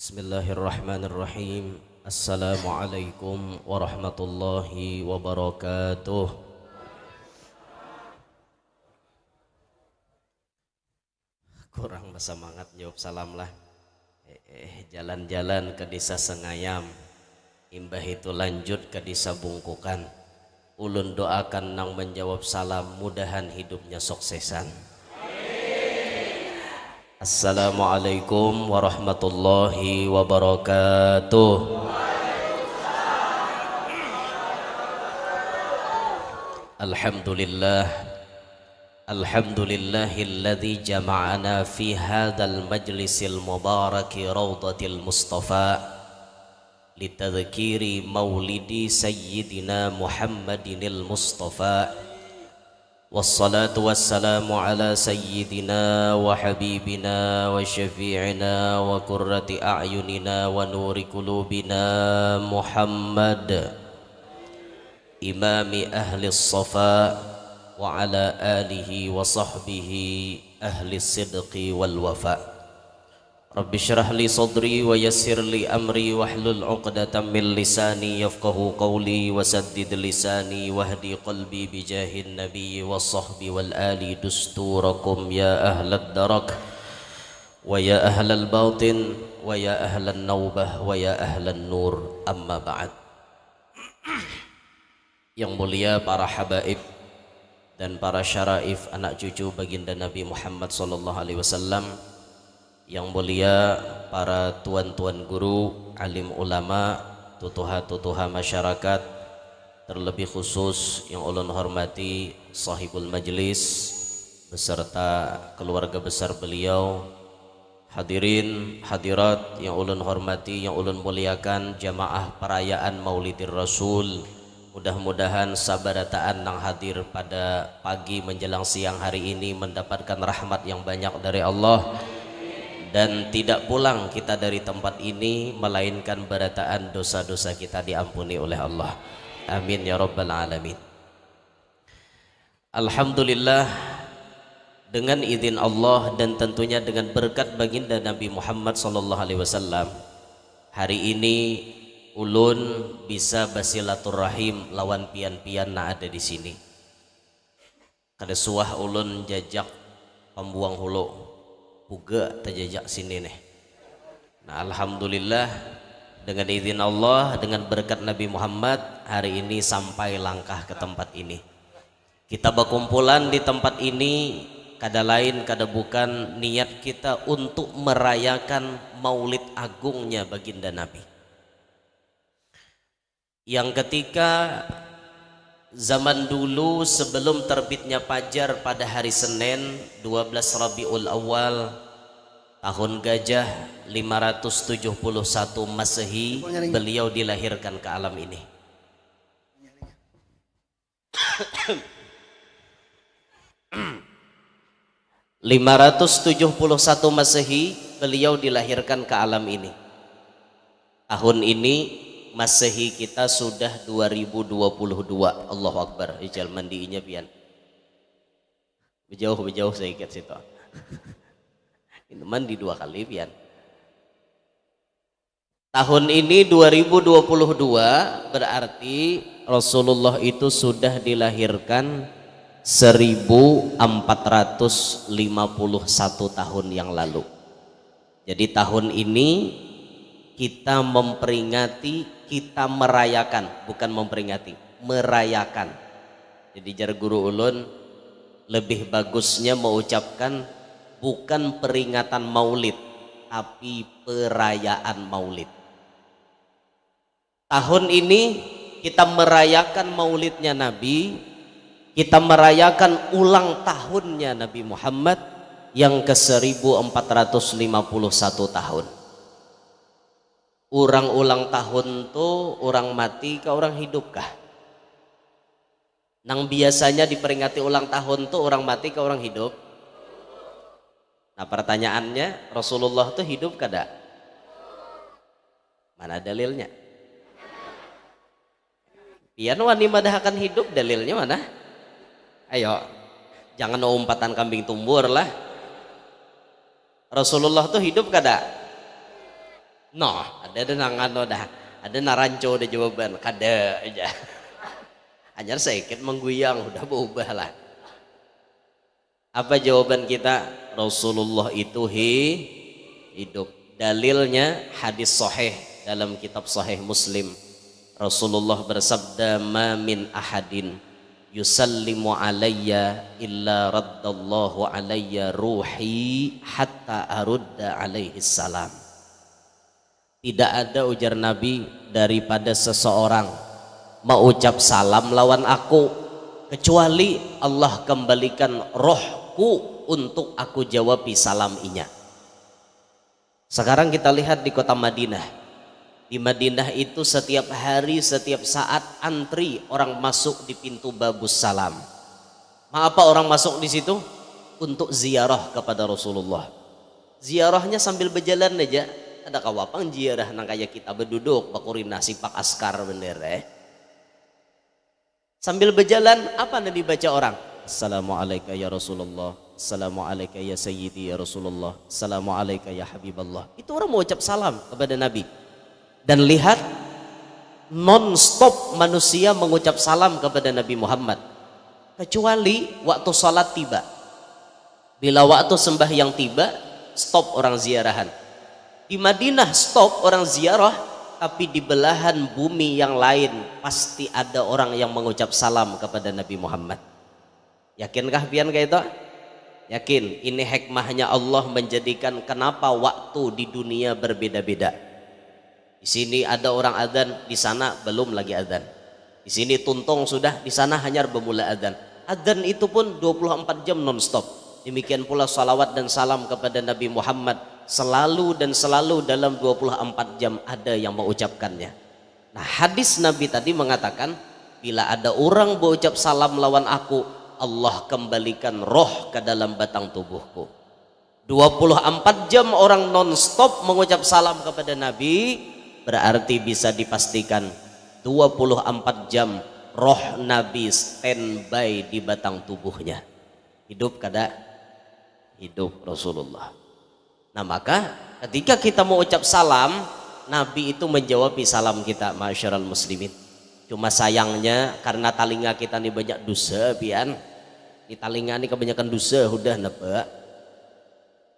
Bismillahirrahmanirrahim. Assalamualaikum warahmatullahi wabarakatuh. Kurang semangat jawab salam lah. Jalan-jalan ke desa Sengayam, imbah itu lanjut ke desa Bungkukan. Ulun doakan nang menjawab salam, mudahan hidupnya suksesan. Assalamualaikum warahmatullahi wabarakatuh. Alhamdulillah, alhamdulillahilladzi jama'ana fi hadzal majlisil mubaraki rawdatil mustafa litadhkiri maulidi sayyidina Muhammadinil Mustafa. Wassalatu wassalamu ala sayyidina wa habibina wa syafi'ina wa qurrati a'yunina wa nuri qulubina Muhammad imami ahli safa wa ala alihi wa sahbihi ahli sidqi wal wafa. Rabbi syrah li sadri wa yassir li amri wahlul 'uqdatam min lisani yafqahu qawli wa saddid lisani wahdi qalbi bijahin nabiy was sahbi wal ali dusturakum ya ahlad darak wa ya ahlal batin wa ya ahlan naubah wa ya ahlan nur, amma ba'd. Yang mulia para habaib dan para syaraif anak cucu baginda Nabi Muhammad sallallahu alaihi wasallam, yang mulia para tuan-tuan guru, alim ulama, tutuha-tutuha masyarakat, terlebih khusus yang ulun hormati sahibul majlis beserta keluarga besar beliau, hadirin hadirat yang ulun hormati, yang ulun muliakan, jamaah perayaan Maulidir Rasul. Mudah-mudahan sabarataan nang hadir pada pagi menjelang siang hari ini mendapatkan rahmat yang banyak dari Allah, dan tidak pulang kita dari tempat ini melainkan berataan dosa-dosa kita diampuni oleh Allah. Amin ya rabbal alamin. Alhamdulillah, dengan izin Allah dan tentunya dengan berkat baginda Nabi Muhammad sallallahu alaihi wasallam, hari ini ulun bisa basilaturrahim lawan pian-pian na ada di sini. Kada suah ulun jajak pembuang hulu puga terjajak sini nih. Nah, alhamdulillah dengan izin Allah, dengan berkat Nabi Muhammad, hari ini sampai langkah ke tempat ini. Kita berkumpulan di tempat ini kada lain kada bukan niat kita untuk merayakan maulid agungnya baginda Nabi, yang ketika zaman dulu sebelum terbitnya fajar pada hari Senin 12 Rabiul Awal tahun Gajah 571 Masehi, beliau dilahirkan ke alam ini. (571 Masehi beliau dilahirkan ke alam ini. Tahun ini Masehi kita sudah 2022. Allahu Akbar. Ijal mandiinya pian. Berjauh sedikit situ. Ini mandi 2 kali pian. Tahun ini 2022 berarti Rasulullah itu sudah dilahirkan 1451 tahun yang lalu. Jadi tahun ini kita memperingati, kita merayakan, bukan memperingati, merayakan. Jadi jar guru ulun lebih bagusnya mengucapkan bukan peringatan maulid, tapi perayaan maulid. Tahun ini kita merayakan maulidnya Nabi, kita merayakan ulang tahunnya Nabi Muhammad yang ke-1451 tahun. Orang ulang tahun tuh orang mati ke orang hidup kah? Nang biasanya diperingati ulang tahun tuh orang mati ke orang hidup. Nah pertanyaannya, Rasulullah tuh hidup kada? Mana dalilnya? Pian wani madahkan hidup, dalilnya mana? Ayo, jangan umpatan kambing tumbur lah. Rasulullah tuh hidup kada? No, ada nangan dah, ada naranco ada jawaban, kada aja. Hanya sedikit mengguyang udah berubah lah. Apa jawaban kita? Rasulullah itu hidup. Dalilnya hadis sahih dalam kitab Sahih Muslim. Rasulullah bersabda, "Ma min ahadin yusallimu alayya illa raddallahu alayya ruhi hatta arudda alaihi salam." Tidak ada, ujar Nabi, daripada seseorang mengucap salam lawan aku kecuali Allah kembalikan rohku untuk aku jawabi salam inya. Sekarang kita lihat di kota Madinah. Di Madinah itu setiap hari, setiap saat antri orang masuk di pintu babus salam. Apa orang masuk di situ? Untuk ziarah kepada Rasulullah. Ziarahnya sambil berjalan aja. Ada kawapang ziarah nang kayak kita berduduk bakurin nasi pak askar bener Sambil berjalan apa yang dibaca orang? Assalamualaikum ya Rasulullah, Assalamualaikum ya Sayyidi ya Rasulullah, Assalamualaikum ya Habiballah. Itu orang mau ucap salam kepada Nabi. Dan lihat, non-stop manusia mengucap salam kepada Nabi Muhammad kecuali waktu salat tiba. Bila waktu sembahyang tiba, stop orang ziarahan. Di Madinah stop orang ziarah, tapi di belahan bumi yang lain pasti ada orang yang mengucap salam kepada Nabi Muhammad. Yakinkah pian kayak itu? Yakin. Ini hikmahnya Allah menjadikan kenapa waktu di dunia berbeda-beda. Di sini ada orang adzan, di sana belum lagi adzan. Di sini tuntung sudah, di sana hanya bermula adzan. Adzan itu pun 24 jam non-stop. Demikian pula salawat dan salam kepada Nabi Muhammad selalu dan selalu dalam 24 jam ada yang mengucapkannya. Nah, hadis Nabi tadi mengatakan, bila ada orang berucap salam lawan aku, Allah kembalikan roh ke dalam batang tubuhku. 24 jam orang non-stop mengucap salam kepada Nabi, berarti bisa dipastikan 24 jam roh Nabi standby di batang tubuhnya. Hidup kada? Hidup Rasulullah. Nah, maka ketika kita mau ucap salam, Nabi itu menjawab salam kita, masyarul muslimin. Cuma sayangnya karena talinga kita ini banyak dosa pian. Di talinga ini kebanyakan dosa udah napa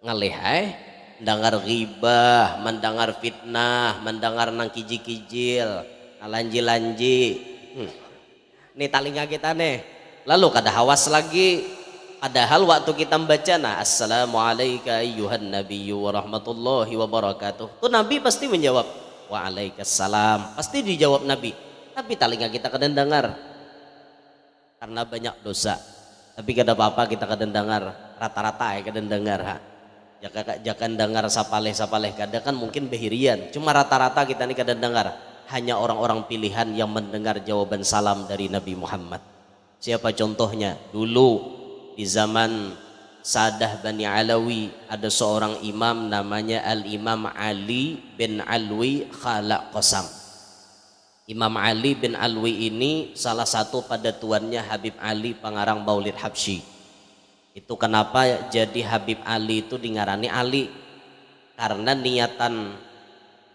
ngalehai, mendengar ghibah, mendengar fitnah, mendengar nang kijil-kijil, lanji-lanji. Nih talinga kita nih. Lalu kada hawas lagi. Padahal waktu kita membaca Assalamualaikum ayyuhan nabiyyu wa rahmatullahi wa barakatuh, tuh Nabi pasti menjawab waalaikumsalam, pasti dijawab Nabi. Tapi talinga kita kadang dengar karena banyak dosa. Tapi kada apa-apa kita kadang dengar, rata-rata ya kadang dengar. Jangan dengar sapaleh kada kan mungkin behirian. Cuma rata-rata kita ini kadang dengar. Hanya orang-orang pilihan yang mendengar jawaban salam dari Nabi Muhammad. Siapa contohnya? Dulu di zaman Sadah Bani Alawi ada seorang imam namanya Al-Imam Ali bin Alwi Khala Qasam. Imam Ali bin Alwi ini salah satu pada tuannya Habib Ali pengarang Maulid Habsyi. Itu kenapa jadi Habib Ali itu dingarani Ali? Karena niatan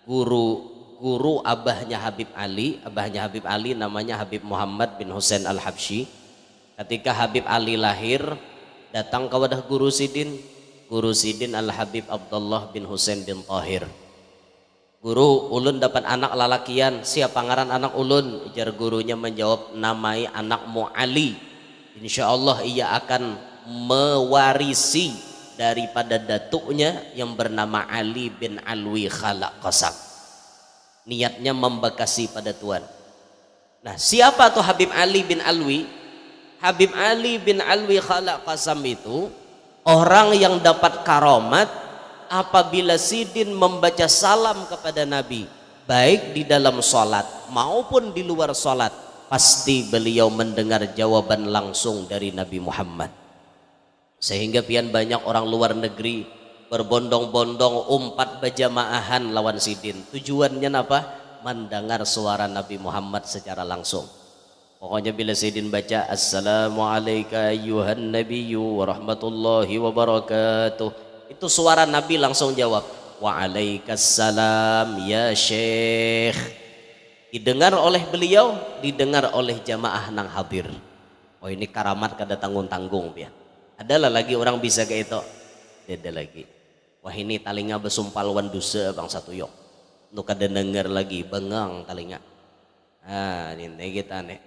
guru abahnya Habib Ali namanya Habib Muhammad bin Husain Al-Habsyi. Ketika Habib Ali lahir, datang ke wadah Guru Sidin Al-Habib Abdullah bin Husain bin Tahir. Guru, ulun dapat anak lalakian, siapa ngaran anak ulun? Ujar gurunya menjawab, namai anakmu Ali. Insya Allah ia akan mewarisi daripada datuknya yang bernama Ali bin Alwi Khala Qasam. Niatnya membekasi pada Tuhan. Nah, siapa tuh Habib Ali bin Alwi? Habib Ali bin Alwi Khala Qasam itu orang yang dapat karomat apabila Sidin membaca salam kepada Nabi, baik di dalam sholat maupun di luar sholat, pasti beliau mendengar jawaban langsung dari Nabi Muhammad. Sehingga pian banyak orang luar negeri berbondong-bondong umpat berjamaahan lawan Sidin. Tujuannya apa? Mendengar suara Nabi Muhammad secara langsung. Pokoknya bila Sayyidin baca Assalamualaikum ayyuhan nabiyyu wa rahmatullahi wa barakatuh, itu suara Nabi langsung jawab Waalaikumsalam ya Syekh. Didengar oleh beliau, didengar oleh jamaah nang hadir. Oh ini karamat kada tanggung-tanggung ya. Adalah lagi orang bisa kayak itu. Ada lagi. Wah ini talinga besumpal wan dusa bang satu yok. Nu kada denger lagi bengang talinga. Ah ini kita nih.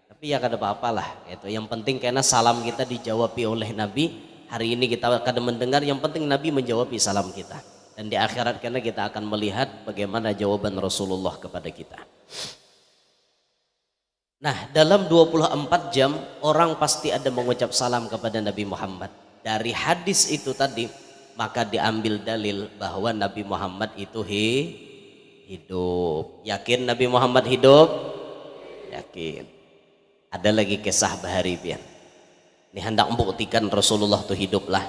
Tapi ya kada apa-apa lah. Itu yang penting karena salam kita dijawabi oleh Nabi. Hari ini kita kada mendengar, yang penting Nabi menjawabi salam kita. Dan di akhirat karena kita akan melihat bagaimana jawaban Rasulullah kepada kita. Nah dalam 24 jam orang pasti ada mengucap salam kepada Nabi Muhammad. Dari hadis itu tadi maka diambil dalil bahwa Nabi Muhammad itu hidup. Yakin Nabi Muhammad hidup? Yakin. Ada lagi kisah bahari pian. Ini hendak membuktikan Rasulullah itu hidup lah.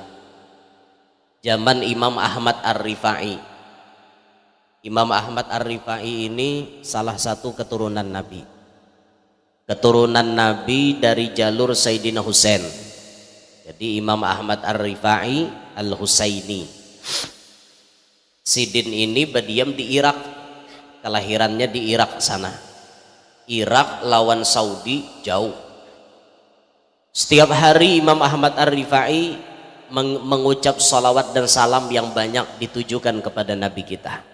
Zaman Imam Ahmad Ar-Rifai. Imam Ahmad Ar-Rifai ini salah satu keturunan Nabi. Keturunan Nabi dari jalur Sayyidina Husain. Jadi Imam Ahmad Ar-Rifai Al-Husaini. Sidin ini berdiam di Irak. Kelahirannya di Irak sana. Irak lawan Saudi jauh. Setiap hari Imam Ahmad Ar-Rifai mengucap salawat dan salam yang banyak ditujukan kepada Nabi kita.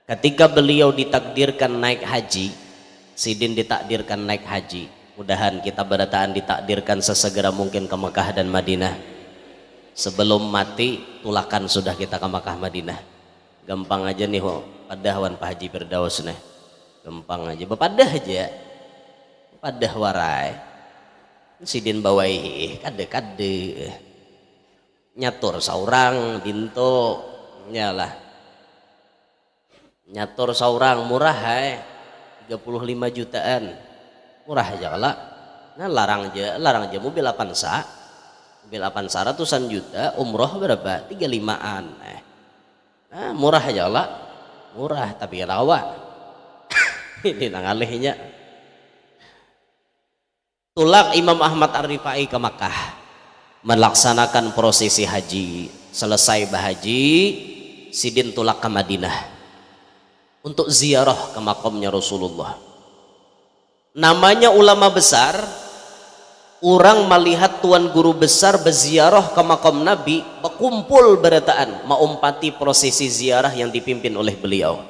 Ketika beliau ditakdirkan naik haji, Sidin ditakdirkan naik haji. Mudahan kita berataan ditakdirkan sesegera mungkin ke Mekah dan Madinah. Sebelum mati tulakan sudah kita ke Mekah Madinah. Gampang aja nih ho, padawan Pak Haji Firdaus nih. Gampang aja, bepadah aja. Padah warai. Sidin bawai kade-kade. Nyatur saurang dinto nyalah nyatur saurang murah 35 jutaan murah aja lah. Nah larang aja mobil Avanza ratusan juta, umroh berapa 35an. Nah murah aja lah, murah tapi rawa ini nangalihnya. Tulak Imam Ahmad Ar-Rifai ke Makkah melaksanakan prosesi haji. Selesai berhaji, Sidin tulak ke Madinah untuk ziarah ke makamnya Rasulullah. Namanya ulama besar, orang melihat tuan guru besar berziarah ke makam Nabi, berkumpul berataan mengumpati prosesi ziarah yang dipimpin oleh beliau.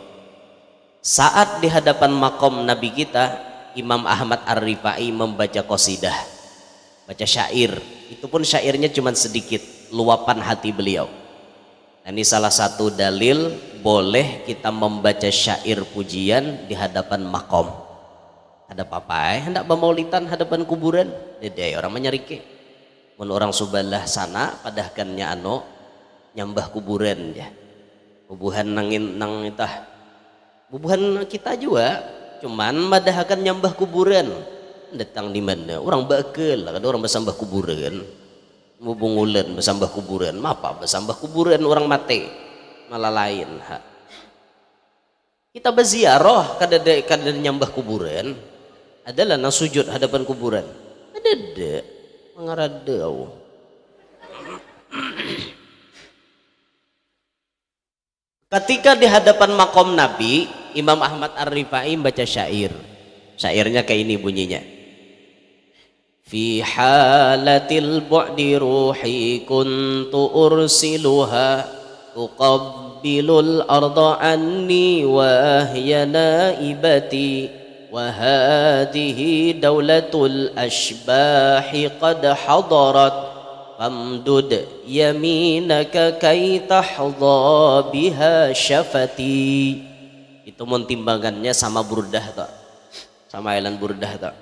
Saat di hadapan makam Nabi kita, Imam Ahmad Ar-Rifai membaca qasidah, baca syair. Itu pun syairnya cuma sedikit, luapan hati beliau. Dan ini salah satu dalil boleh kita membaca syair pujian di hadapan makom. Ada apa-apa hendak bermaulitan hadapan kuburan, dede orang menyarike. Mun orang subalah sana padahkannya nyambah kuburan ya. Bubuhan nang itah. Bubuhan kita juga cuman madahkan nyambah kuburan. Datang di mana orang bakel ada orang bersambah kuburan mubungulan bersambah kuburan apa bersambah kuburan orang mati malah lain kita berziarah kada nyambah kuburan adalah nang sujud hadapan kuburan ada mengaradau. Ketika di hadapan makom Nabi, Imam Ahmad Ar-Rifai baca syairnya kayak ini bunyinya. Fi halatil bu'di ruhi kuntu ursiluha tuqabbilul arda anni wa hiya naibati wa hadhihi daulatul ashbahi qad hadarat famdud yaminaka kay tahdha biha syafati. Itu mentimbangannya sama burdah tak, sama ailan burdah tak.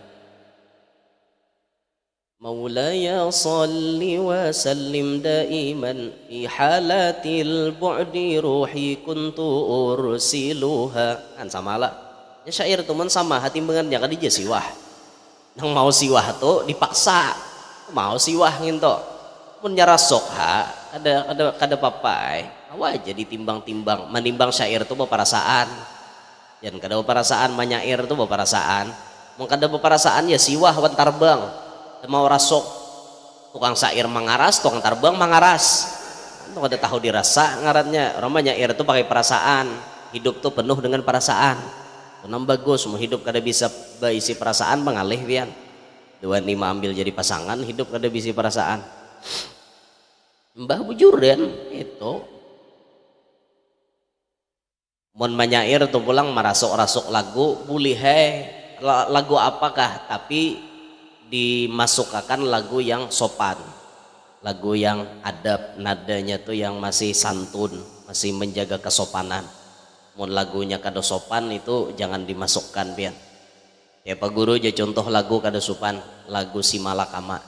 Maulaya salli wa sallim daiman fi halatil bu'di ruhi kuntu ursiluha. Kan sama lah ya syair teman sama hati mengannya kan dia siwah nang mau siwah tuh dipaksa mau siwah nginto pun nyarasok ada papai awa aja ditimbang-timbang menimbang syair tuh beperasaan dan kada beperasaan manyair tuh beperasaan mau kada beperasaan ya siwah wan tarbang mau rasok tukang syair mengaras tukang tarbang mengaras itu ada tahu dirasa ngarannya orang nyair itu pakai perasaan, hidup tuh penuh dengan perasaan. Kenapa bagus mau hidup kada bisa berisi perasaan mengalih pian. Dua lima ambil jadi pasangan hidup kada bisa perasaan. Mbah bujur dan itu mon menyair tuh pulang merasuk-rasuk lagu boleh lagu apakah tapi dimasukkan lagu yang sopan, lagu yang adab, nadanya tuh yang masih santun, masih menjaga kesopanan. Mun lagunya kada sopan itu jangan dimasukkan pian. Ya Pak Guru aja contoh lagu kada sopan, lagu si Malakama.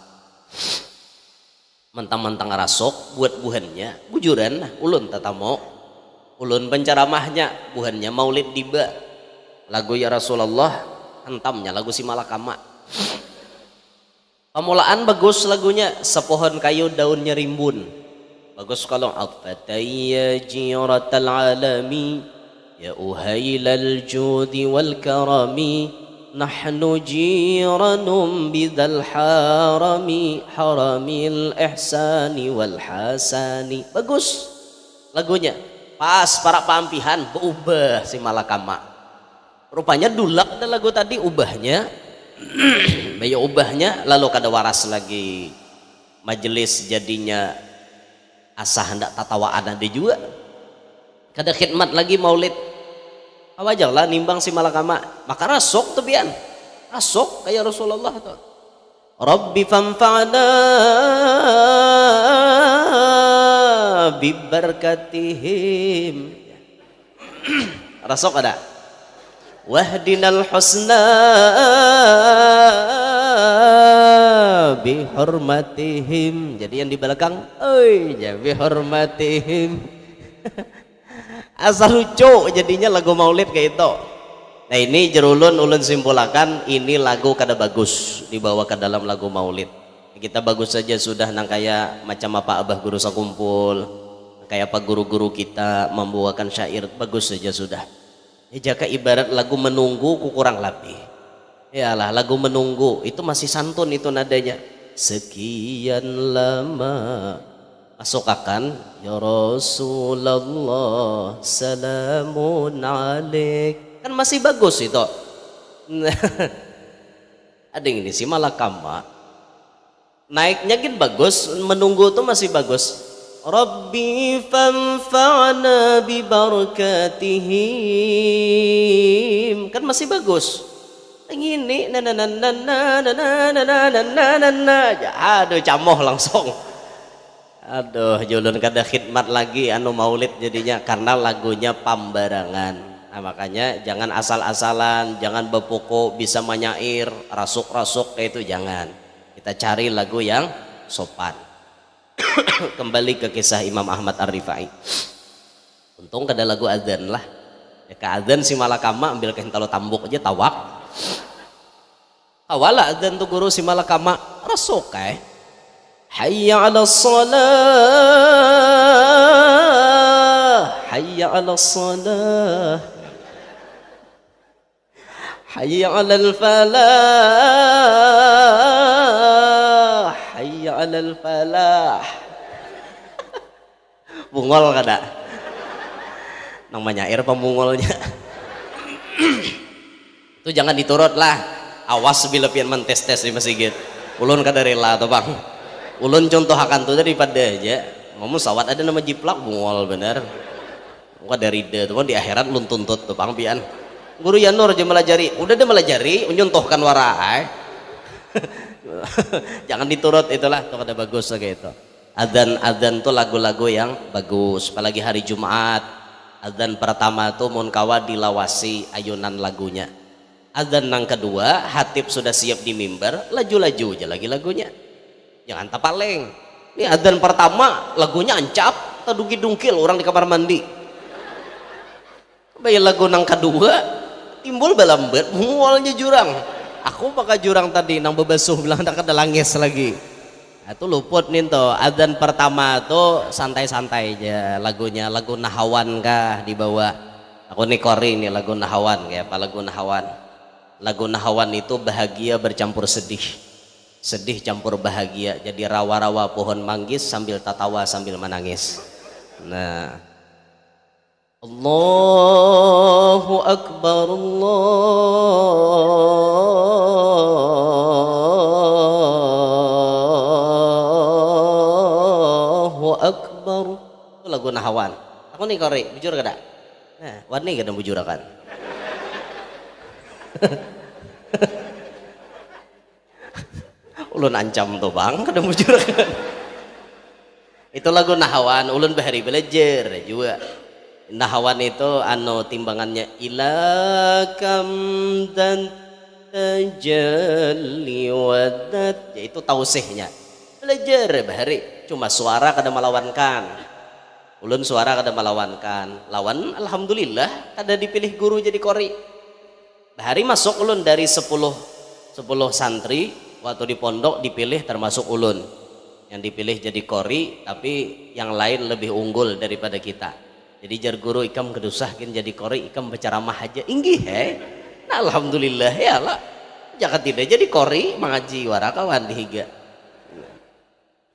Mentang-mentang rasok buat buhannya, bujuran lah ulun tatamo. Ulun penceramahnya buhannya Maulid Diba. Lagu ya Rasulullah hentamnya lagu si Malakama. Pemulaan bagus lagunya, sepohon kayu daunnya rimbun. Bagus kalau al-fatayya jiratal alami ya uhailal judi wal karami nahnu jiranum bidal harami haramil ihsani wal hasani. Bagus lagunya, pas para pampihan berubah si Malakama. Rupanya dulak ada lagu tadi ubahnya bayi ubahnya lalu kada waras lagi majelis jadinya asah hendak tatawaan ada juga kada khidmat lagi maulid awajar lah nimbang si Malakama maka rasok tuh pian rasok kayak Rasulullah tuh Rabbi fanfa'na bibarakatihim rasok ada wahdinal husna bihormatihim. Jadi yang di belakang oi ya bihormatihim. Asal lucu jadinya lagu maulid kayak itu. Nah ini jerulun ulun simpulakan ini lagu kada bagus dibawa ke dalam lagu maulid. Kita bagus saja sudah nang kayak macam apa abah guru sakumpul kayak apa guru-guru kita membawakan syair bagus saja sudah. Ya jaka ibarat lagu menunggu kurang lebih. Yalah lagu menunggu itu masih santun itu nadanya. Sekian lama masukkan ya Rasulullah salamun alaik. Kan masih bagus itu. Ada yang ini si Malakama. Naiknya kan bagus, menunggu tuh masih bagus. Rabbi fanfa'na bi barakatihim kan masih bagus gini aduh camoh langsung aduh julun kada khidmat lagi anu maulid jadinya karena lagunya pambarangan. Nah makanya jangan asal-asalan, jangan bepoko bisa menyair rasuk-rasuk kayak itu jangan, kita cari lagu yang sopan. Kembali ke kisah Imam Ahmad Ar-Rifai. Untung kada lagu adzan lah. Ya ke adzan si Malakama ambil kentalo tambuk aja tawak. Awala adzan tuh guru si Malakama rasuk hayya 'alas shalah. Hayya 'alas shalah. Hayya 'alal falah. Hayya 'alal falah. Bungol kada namanya air pembungolnya. Itu jangan diturut lah, awas bila pian mentes-tes di masjid ulun kada rela tuh bang ulun contoh akan tuh daripada aja ngomong sawat ada nama jiplak bungol bener gua dari tuh di akhirat ulun tuntut tuh bang pian guru Yanur aja melajari udah dia melajari unyontohkan warai. Jangan diturut itulah tuh kada bagus kayak itu. Adzan tuh lagu-lagu yang bagus apalagi hari Jumat. Adzan pertama tuh mun kawa dilawasi ayunan lagunya. Adzan yang kedua hatib sudah siap di mimbar laju-laju aja lagi lagunya jangan tapaleng. Ini adzan pertama lagunya ancap tadungki-dungkil orang di kamar mandi. Bayi lagu nang kedua timbul balambet mualnya jurang. Aku pakai jurang tadi nang bebasuh bilang tak ada langis lagi. Itu luput nih tuh adzan pertama tuh santai-santai aja lagunya lagu Nahawan kah dibawa aku nih kori nih lagu Nahawan kayak apa lagu Nahawan itu bahagia bercampur sedih campur bahagia jadi rawa-rawa pohon manggis sambil tatawa sambil menangis Nah, Allahu Akbar, Allahu Akbar. Itu lagu Nahawan. Aku nih kori, bujur kada? Nah, wani kada bujurakan. Ulun ancam tuh bang, kada bujurakan. Itu lagu Nahawan, ulun bahari belajar juga. Nahawan itu anu timbangannya ilakam dan tajalli wadat, yaitu tausihnya. Belajar bahari, cuma suara kada melawankan. Ulun suara kada melawankan. Lawan alhamdulillah kada dipilih guru jadi kori. Bahari masuk ulun dari 10 santri waktu di pondok dipilih termasuk ulun. Yang dipilih jadi kori, tapi yang lain lebih unggul daripada kita. Jadi jar guru ikam kedusahkin jadi kori, ikam berceramah aja inggih nah, alhamdulillah ya lah, jangan tidak jadi kori mengaji warakawan dihiga.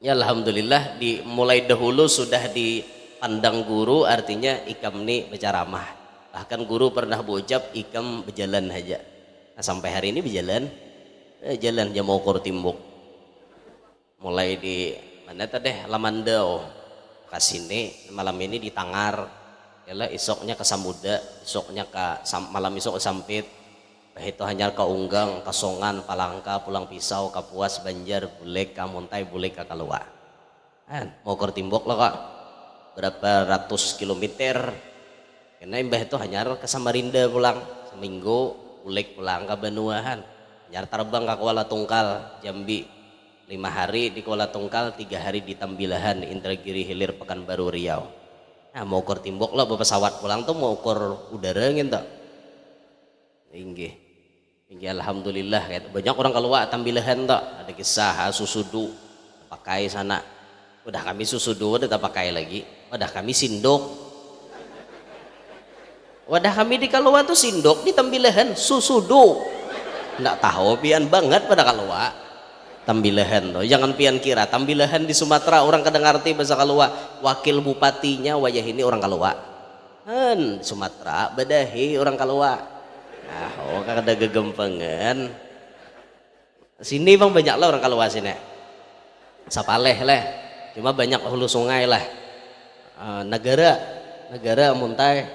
Ya alhamdulillah dimulai dahulu sudah dipandang guru, artinya ikam nih berceramah. Bahkan guru pernah berucap ikam berjalan aja. Nah sampai hari ini berjalan, jalan jam ukur timbuk. Mulai di mana tadi Lamandau kasini, malam ini di Tangar, yalah isoknya ke Samudra, isoknya ke malam isok ke Sampit, itu hanya ke Unggang, ke Songan, Palangka, Pulang Pisau, Kapuas, Banjar, Bulek, Kamuntai, Bulek, Kakalua. Mau ke Timbok lah kak, berapa ratus kilometer. Karena imbah itu hanya ke Samarinda pulang, seminggu Bulek pulang ke Banuahan, hanya terbang ke Kuala Tungkal, Jambi. 5 hari di Kuala Tungkal, 3 hari di Tambilahan, Indragiri Hilir, Pekanbaru, Riau. Nah mau ukur timbok lah pesawat pulang tuh mau ukur udara gitu. Inggih alhamdulillah banyak orang keluar Tambilahan tuh, ada kisah susudu pakai sana. Udah kami susudu udah tak pakai lagi. Udah kami sindok. Wadah kami di Kalua tuh sindok, di Tambilahan susudu. Nggak tahu pian banget pada Kalua. Tambilahan loh, jangan pian kira Tambilahan di Sumatera orang kadang ngerti bahasa Kalua, wakil bupatinya wajah ini orang Kalua. Sumatera badahi orang Kalua. Nah, kada gegempengan. Sini bang banyak lah orang Kalua sini. Sapaleh lah, cuma banyak hulu sungai lah. Negara muntai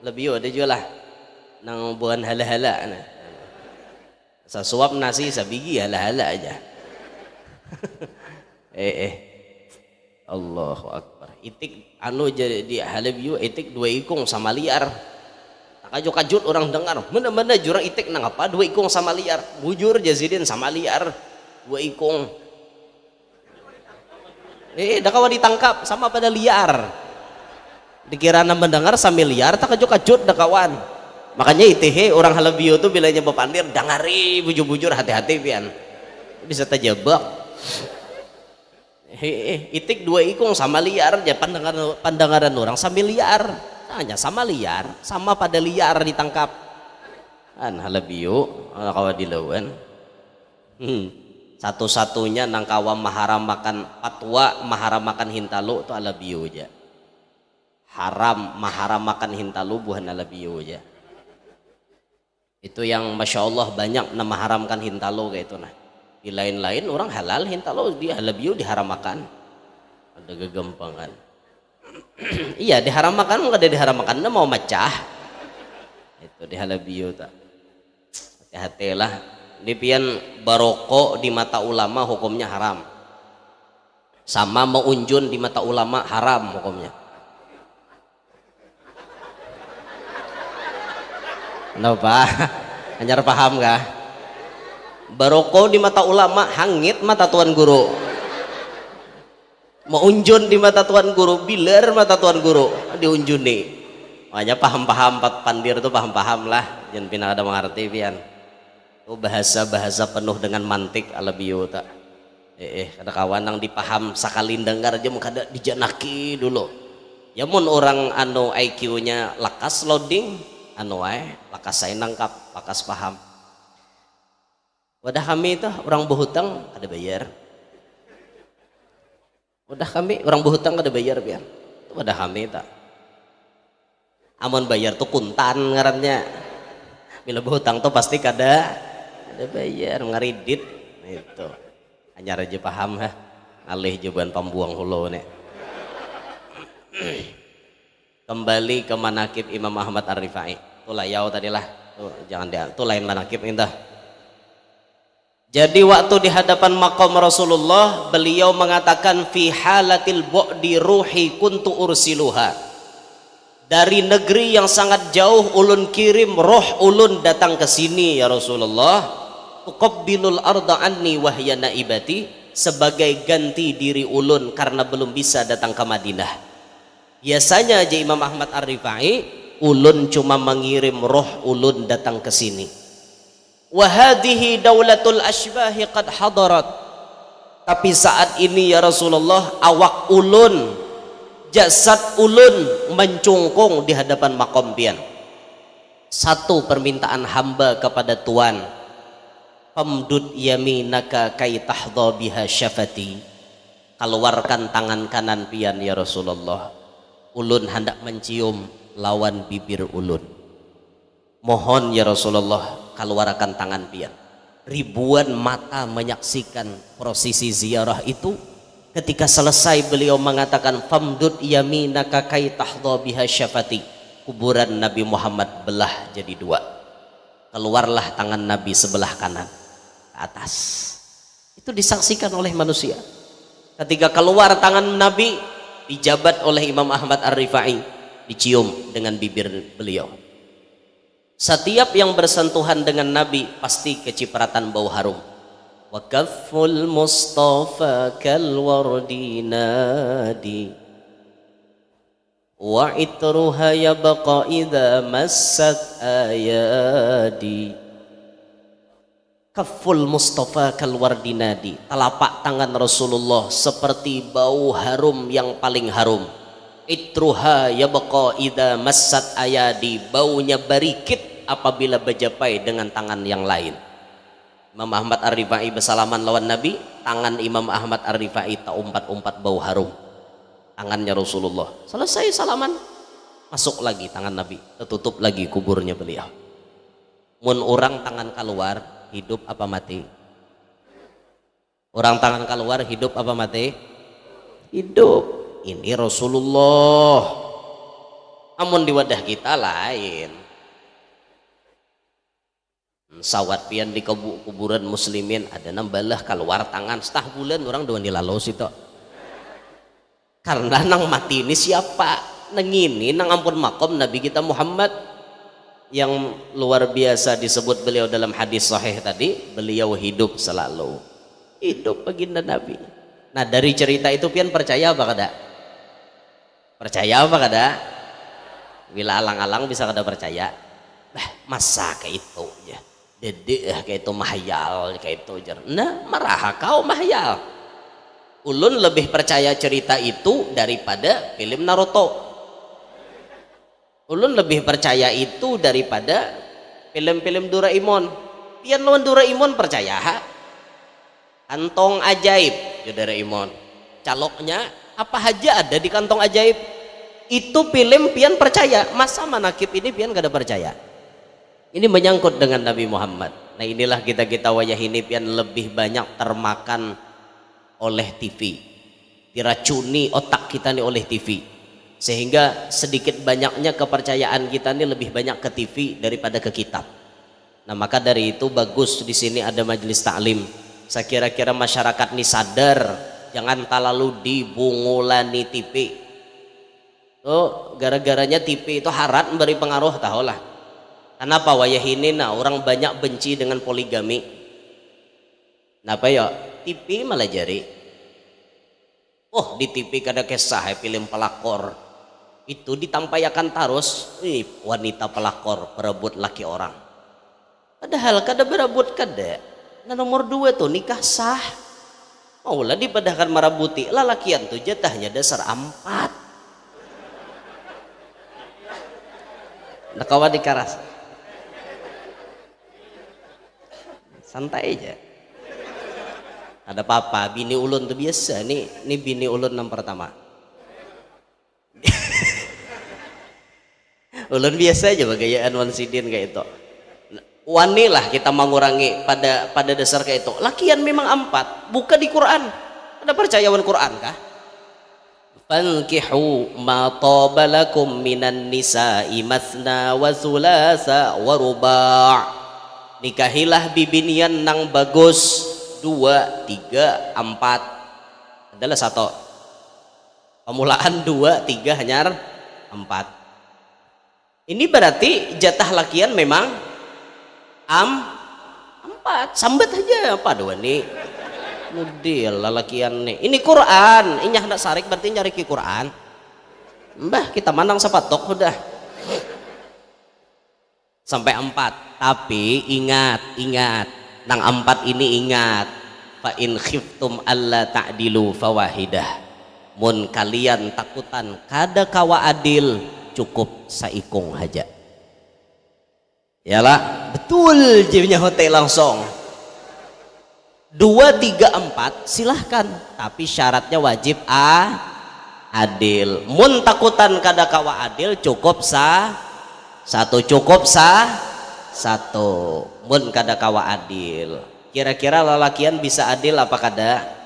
lebih ada juga lah. Nang buan hala-hala. Nah. Sasuap nasi sabigi hala-hala aja. Allahu Akbar. Itik anu jadi halabiu itik 2 ikung sama liar. Kajut-kajut orang dengar. Mana-mana jurang itik nang apa 2 ikung sama liar. Bujur jazidin sama liar 2 ikung. Dah kawan ditangkap sama pada liar. Dikira nang mendengar sambil liar tak kajut-kajut dah kawan. Makanya itihe orang halabio tuh bilanya bapandir dangari bujur-bujur hati-hati pian bisa terjebak. Itik 2 ikung sama liar ya pandangan orang sambil liar hanya sama liar sama pada liar ditangkap halabio kawa dilawan. Satu-satunya nang kawa maharam makan patwa maharam makan hintalu itu halabio aja. Haram maharam makan hintalu bukan halabio aja. Itu yang masya Allah banyak nama haramkan hintalo kayak itu nah. Di lain-lain orang halal hintalo di halabiu diharamkan. Ada gegempangan. Iya diharamkan nggak ada diharamkan mau macah. Itu di halabiu tak. Hati-hati lah. Di pian baroko di mata ulama hukumnya haram. Sama meunjun di mata ulama haram hukumnya. Kenapa? Hanyar paham kah? Baroko di mata ulama, hangit mata tuan guru. Meunjun di mata tuan guru, biler mata tuan guru, diunjuni. Makanya paham-paham pandir itu paham-paham lah, jangan pindah ada mengerti pian. Itu bahasa-bahasa penuh dengan mantik alabiu tak. Kada kawan yang dipaham sakalin dengar aja kada dijanaki dulu. Ya mun orang anu IQ-nya lakas loading lakas saya nangkap lakas paham. Wadah kami itu orang berhutang ada bayar Udah kami orang berhutang kada bayar pian. Udah kami tak. Amun bayar tuh kuntan ngarannya. Bila berhutang tuh pasti kada bayar ngaridit itu. Hanya aja paham ha. Alih jawaban pambuang hulo nih. Kembali ke manakib Imam Ahmad Ar-Rifai. Tuh layau tadilah. Tuh jangan dia. Tuh lain manakib indah. Jadi waktu di hadapan maqam Rasulullah, beliau mengatakan fi halatil bu'di ruhi kuntu ursiluha. Dari negeri yang sangat jauh ulun kirim roh ulun datang ke sini ya Rasulullah. Tuqabbilul arda anni wahya naibati, sebagai ganti diri ulun karena belum bisa datang ke Madinah. Biasanya aja Imam Ahmad Ar-Rifai ulun cuma mengirim roh ulun datang ke sini. Wa hadhihi daulatul asbahi qad hadarat. Tapi saat ini ya Rasulullah, awak ulun, jasad ulun mencungkung di hadapan maqam pian. Satu permintaan hamba kepada Tuan, famdud yaminaka kai tahdha biha syafati. Keluarkan tangan kanan pian ya Rasulullah, ulun hendak mencium lawan bibir ulun. Mohon ya Rasulullah, keluarkan tangan pian. Ribuan mata menyaksikan prosesi ziarah itu. Ketika selesai beliau mengatakan famdud yaminaka kai tahdha biha syafati. Kuburan Nabi Muhammad belah jadi dua. Keluarlah tangan Nabi sebelah kanan ke atas. Itu disaksikan oleh manusia. Ketika keluar tangan Nabi, dijabat oleh Imam Ahmad Ar-Rifai, dicium dengan bibir beliau. Setiap yang bersentuhan dengan Nabi pasti kecipratan bau harum. Wa kafful mustafa kal wardi nadi wa itruha yabqa idza massat ayadi. Kafful mustafa kal wardi nadi, telapak tangan Rasulullah seperti bau harum yang paling harum. Itruha yabqa idza massat ayadi, baunya barikit apabila berjapai dengan tangan yang lain. Imam Ahmad Ar-Rifai bersalaman lawan Nabi, tangan Imam Ahmad Ar-Rifai tak umpat-umpat bau harum tangannya Rasulullah. Selesai salaman, masuk lagi tangan Nabi, tertutup lagi kuburnya beliau. Mun orang tangan keluar hidup apa mati? Orang tangan keluar hidup apa mati? Hidup. Ini Rasulullah. Amun di wadah kita lain. Sawat pian di kuburan muslimin ada nambalah keluar tangan setah bulan orang doang dilalos itu. Karena nang mati ini siapa? Nang ini nang ampun makom Nabi kita Muhammad yang luar biasa disebut beliau dalam hadis sahih tadi, beliau hidup selalu. Hidup baginda Nabi. Nah dari cerita itu pian percaya apa kada? Percaya apa kada? Bila alang-alang bisa kada percaya? Masa kayak itu ya. Dedek kayak itu mahyal kayak itu jar. Nah marah kau mahyal. Ulun lebih percaya cerita itu daripada film Naruto. Ulun lebih percaya itu daripada film-film Doraemon. Pian lawan Doraemon percaya ha? Kantong ajaib ya Doraemon. Caloknya apa aja ada di kantong ajaib. Itu film pian percaya. Masa manakib ini pian gak ada percaya. Ini menyangkut dengan Nabi Muhammad. Nah inilah kita wayah ini pian lebih banyak termakan oleh TV, diracuni otak kita nih oleh TV, sehingga sedikit banyaknya kepercayaan kita nih lebih banyak ke TV daripada ke kitab. Nah maka dari itu bagus di sini ada majelis taklim. Saya kira-kira masyarakat nih sadar jangan terlalu dibungulani TV. Oh gara-garanya TV itu harat memberi pengaruh tahulah. Kenapa wayah ini nah orang banyak benci dengan poligami. Kenapa ya? TV malah jari. Oh di TV kada kisah film pelakor. Itu ditampayakan terus wanita pelakor berebut laki orang. Padahal kada berebut kada. Nah nomor 2 tuh nikah sah. Maulah dipadahkan marabuti lalakian tuh jatahnya dasar 4. Nah kawan dikaras. Santai aja. Ada apa-apa, bini ulun tuh biasa. Nih bini ulun yang pertama. Ulun biasa aja bagayaan wan sidin kayak itu. Wanilah kita mengurangi pada dasar kayak itu. Lakian memang 4, buka di Quran. Ada percayawan Quran kah? Fankihu ma taba lakum minan nisa'i mathna wa thulatha wa ruba'. Nikahilah bibinian nang bagus 2, 3, 4 adalah 1. Pemulaan 2, 3 hanyar 4. Ini berarti jatah lakian memang 4. Sambat aja apa dua nih. Mudil lalakian nih. Ini Quran, ini hendak sarik berarti nyari ke Quran. Mbah kita manang sapatok udah. Sampai 4. Tapi ingat, nang 4 ini ingat. Fa in khiftum alla ta'dilu fawahidah. Mun kalian takutan kada kawa adil, cukup saikung aja. Yalah, betul jadinya hotel langsung. 2, 3, 4 silahkan, tapi syaratnya wajib adil. Mun takutan kada kawa adil, cukup 1, cukup 1. Mun kada kawa adil. Kira-kira lalakian bisa adil apa kada?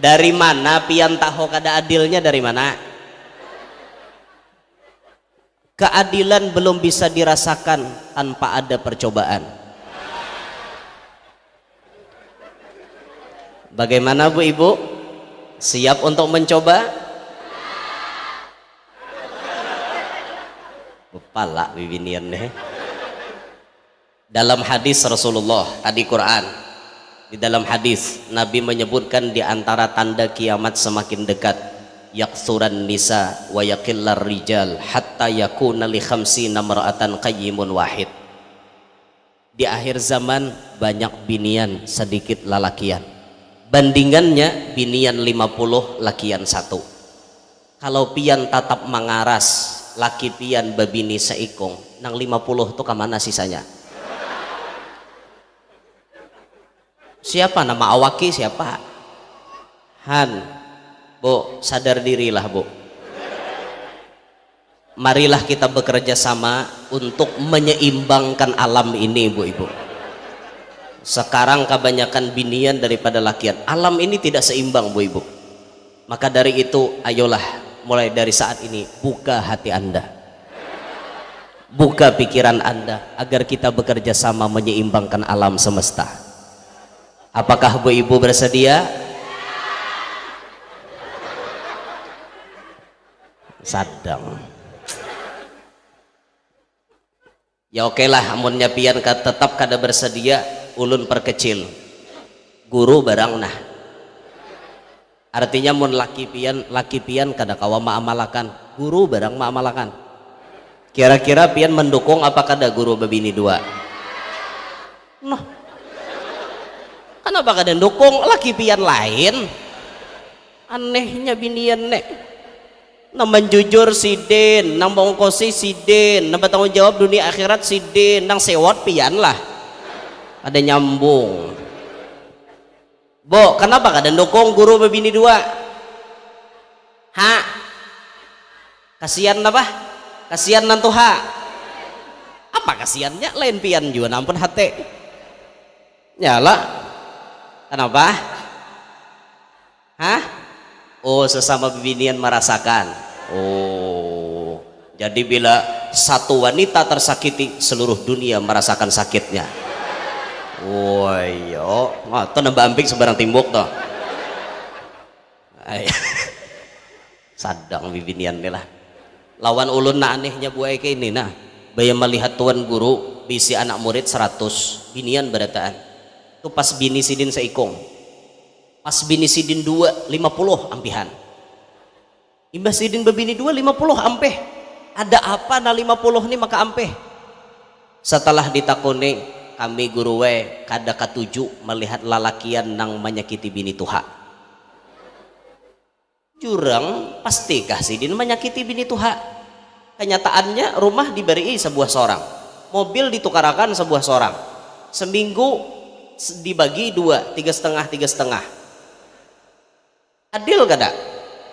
Dari mana pian tahu kada adilnya dari mana? Keadilan belum bisa dirasakan tanpa ada percobaan. Bagaimana Bu Ibu? Siap untuk mencoba? Kepala bibinian deh. Dalam hadis Rasulullah, hadis Quran. Di dalam hadis Nabi menyebutkan di antara tanda kiamat semakin dekat, yaksuran nisa wa yaqillar rijal hatta yakuna li khamsina mar'atan qayyimun wahid. Di akhir zaman banyak binian, sedikit lalakian. Bandingannya binian 50, lakian 1. Kalau pian tatap mangaras, laki pian babini seikung, nang 50 tuh kemana sisanya? Siapa nama awaki siapa? Han, Bu, sadar dirilah Bu. Marilah kita bekerja sama untuk menyeimbangkan alam ini Bu Ibu. Sekarang kebanyakan binian daripada lakian. Alam ini tidak seimbang Bu Ibu. Maka dari itu ayolah mulai dari saat ini buka hati Anda. Buka pikiran Anda agar kita bekerja sama menyeimbangkan alam semesta. Apakah Bu Ibu bersedia? Sadang. Ya oke lah, amunnya pian tetap kada bersedia, ulun perkecil. Guru barang nah. Artinya mun laki pian kada kawa maamalakan, guru barang maamalakan. Kira-kira pian mendukung apa kada guru babini 2? Noh. Kenapa kada dukung laki pian lain? Anehnya binian nek. Nang jujur sidin, nang bongkosi sidin, nang bertanggung jawab dunia akhirat sidin, nang sewot pian lah. Ada nyambung. Bo, kenapa kada dukung guru babini 2? Ha? Kasihan apa? Kasihan nantu ha? Apa kasihannya? Lain pian juga nampun hati. Nyala. Kenapa? Hah? Oh, sesama bibinian merasakan. Oh, jadi bila satu wanita tersakiti, seluruh dunia merasakan sakitnya. Oh iya, wah, itu nambah amping sebarang timbuk toh. Sadang bibinian nih lah. Lawan ulun na anehnya buai ke ini nah. Bayang melihat tuan guru bisi anak murid 100 binian berataan. Itu pas bini sidin seikung, pas bini sidin 2 50 ampihan, imbas sidin babini 2 50 ampeh. Ada apa na 50 nih maka ampeh? Setelah ditakuni kami guru we kada katuju melihat lalakian nang menyakiti bini tuha. Jurang pastikah sidin menyakiti bini tuha? kenyataannya rumah diberi sebuah seorang, mobil ditukarakan sebuah seorang, seminggu dibagi dua, tiga setengah. Adil kada?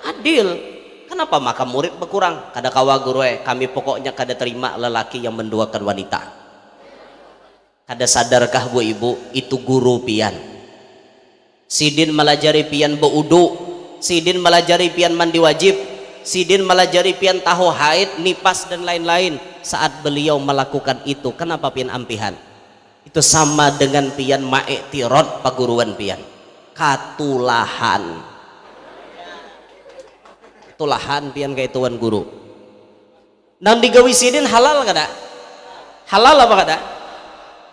Adil. Kenapa maka murid berkurang? Kada kawa guru kami pokoknya kada terima lelaki yang menduakan wanita. Kada sadarkah bu ibu itu guru pian? Sidin melajari pian beudu, sidin melajari pian mandi wajib, sidin melajari pian tahu haid, nipas dan lain-lain. Saat beliau melakukan itu, kenapa pian ampihan? Itu sama dengan pian ma'iktirad paguruan pian. Katulahan. Tulahan pian kayak tuan guru. Nang digawi sidin halal kada? Halal apa kada?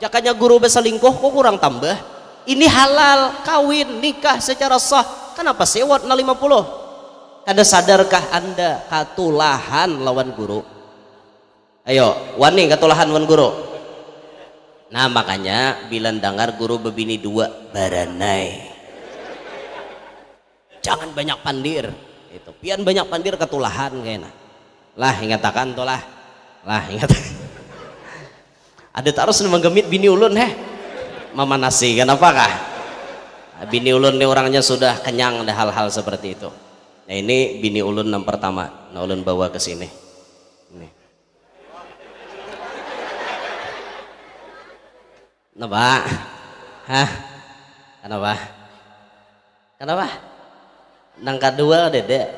Jakanya guru berselingkuh kok kurang tambah. Ini halal, kawin, nikah secara sah. Kenapa sewot na 50? Kada sadarkah anda katulahan lawan guru? Ayo, wani katulahan lawan guru. Nah makanya bila dengar guru bebini dua baranai. Jangan banyak pandir. Itu pian banyak pandir ketulahan kayaknya. Lah ingatakan tuh lah ingat. Ada terus menggemit bini ulun mama nasi kenapa kah? Bini ulun ini orangnya sudah kenyang ada hal-hal seperti itu. Nah ini bini ulun yang pertama, nah ulun bawa ke sini. Ini. Kenapa? Hah? Kenapa? Nang kedua dede.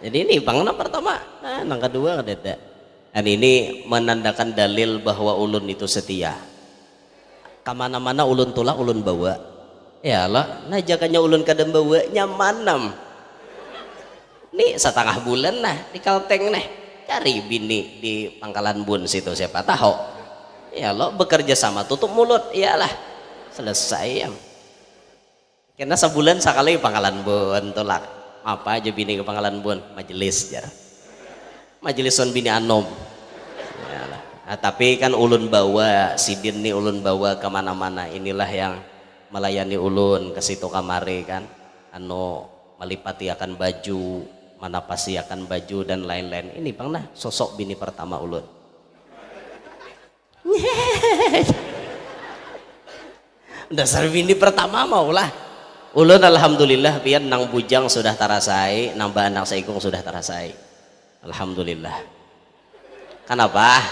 Jadi ini pangna pertama, nang kedua dede. Dan ini menandakan dalil bahwa ulun itu setia. Kamana-mana ulun tulah ulun bawa. Ya Allah, nah jakanya ulun kadang bawa nyamanam. Nih setengah bulan nah di Kalteng nih cari bini di Pangkalan Bun situ siapa tahu. Ya Allah bekerja sama tutup mulut, iyalah selesai ya. Karena sebulan sekali Pangkalan Bun tolak apa aja bini ke Pangkalan Bun majelis jar majelisun bini anom yalah. Nah, tapi kan ulun bawa sidin nih ulun bawa kemana-mana inilah yang melayani ulun ke situ kamari kan melipati akan baju manapasi akan baju dan lain-lain. Ini pernah sosok bini pertama ulun. Dasar bini pertama maulah ulun alhamdulillah pian nang bujang sudah tarasai, nambah anak saikung sudah tarasai. Alhamdulillah. Kenapa?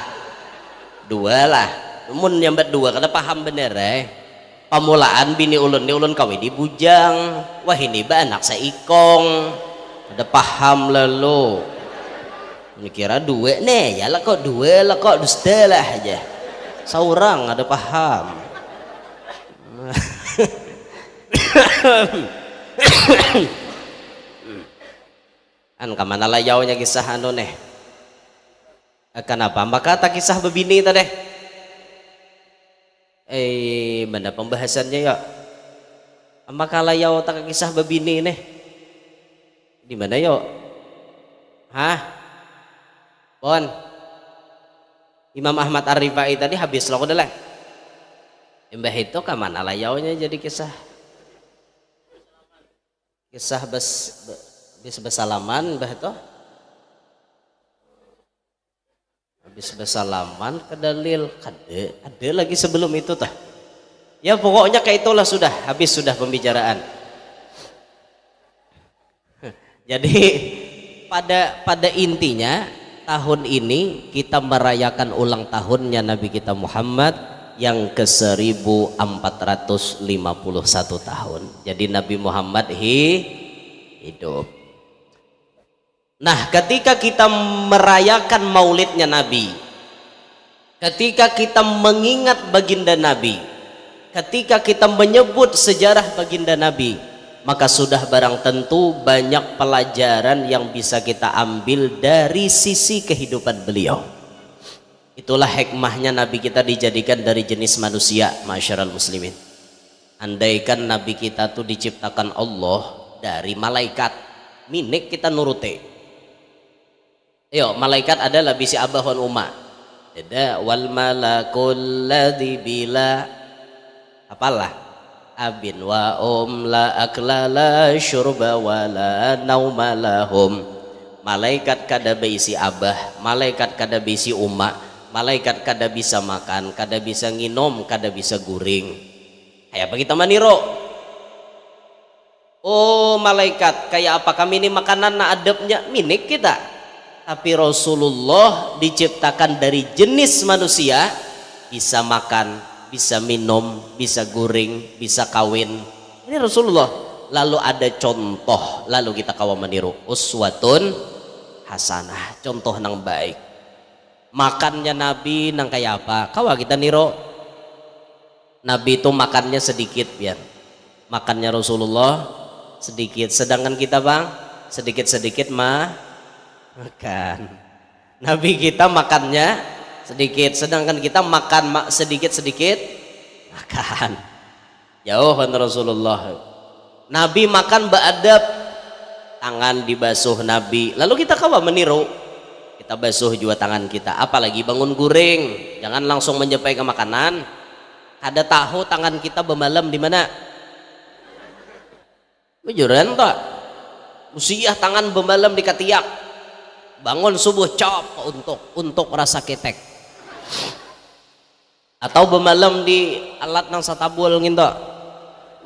Dua lah. Mun nyambat dua kada paham bener Pamulaan bini ulun ni ulun kawin di bujang. Wah ini ba anak saikong. Kada paham lalu. Mikira dua nih, ya lah kok dua lah kok dusta lah aja. Seorang ada paham. An kamana layaunya kisah kenapa maka tak kisah bebini tadi mana pembahasannya ya maka layau tak kisah bebini nih di mana yo Pon Imam Ahmad Ar-Rifai tadi habis lo udah lah Mbah itu kamana layaunya jadi kisah habis bersalaman Mbah itu habis bersalaman ke dalil ada lagi sebelum itu tah ya pokoknya kayak itulah sudah pembicaraan. Jadi pada intinya tahun ini kita merayakan ulang tahunnya Nabi kita Muhammad yang ke 1451 tahun. Jadi Nabi Muhammad hidup. Nah ketika kita merayakan maulidnya Nabi, ketika kita mengingat baginda Nabi, ketika kita menyebut sejarah baginda Nabi, maka sudah barang tentu banyak pelajaran yang bisa kita ambil dari sisi kehidupan beliau. Itulah hikmahnya Nabi kita dijadikan dari jenis manusia, masyarakat muslimin. Andaikan Nabi kita tuh diciptakan Allah dari malaikat, minik kita nuruti. Yo, malaikat adalah bisi abahun umma. Ada wal malakul ladzi bila apalah abin wa la akla la syurba wa la nauma lahum malaikat kada beisi abah, malaikat kada beisi umak, malaikat kada bisa makan, kada bisa nginom, kada bisa guring. Kayak apa kita maniro? Oh malaikat kayak apa kami ini makanan na adabnya minik kita. Tapi Rasulullah diciptakan dari jenis manusia, bisa makan, bisa minum, bisa guring, bisa kawin. Ini Rasulullah. Lalu ada contoh, lalu kita kawa meniru. Uswatun hasanah, contoh nang baik. Makannya Nabi nang kayak apa? Kawa kita niru. Nabi itu makannya sedikit biar. Makannya Rasulullah sedikit, sedangkan kita bang sedikit-sedikit makan. Nabi kita makannya sedikit, sedangkan kita makan sedikit-sedikit makan. Jauh kan Rasulullah. Nabi makan beadab, tangan dibasuh Nabi. Lalu kita kawa meniru, kita basuh juga tangan kita. Apalagi bangun guring, jangan langsung menjempai ke makanan. Ada tahu tangan kita bemalam di mana? Bujuran tak? Usiah tangan bemalam di ketiak. Bangun subuh cop untuk rasa ketek. Atau bemalam di alat nang satabul gitu.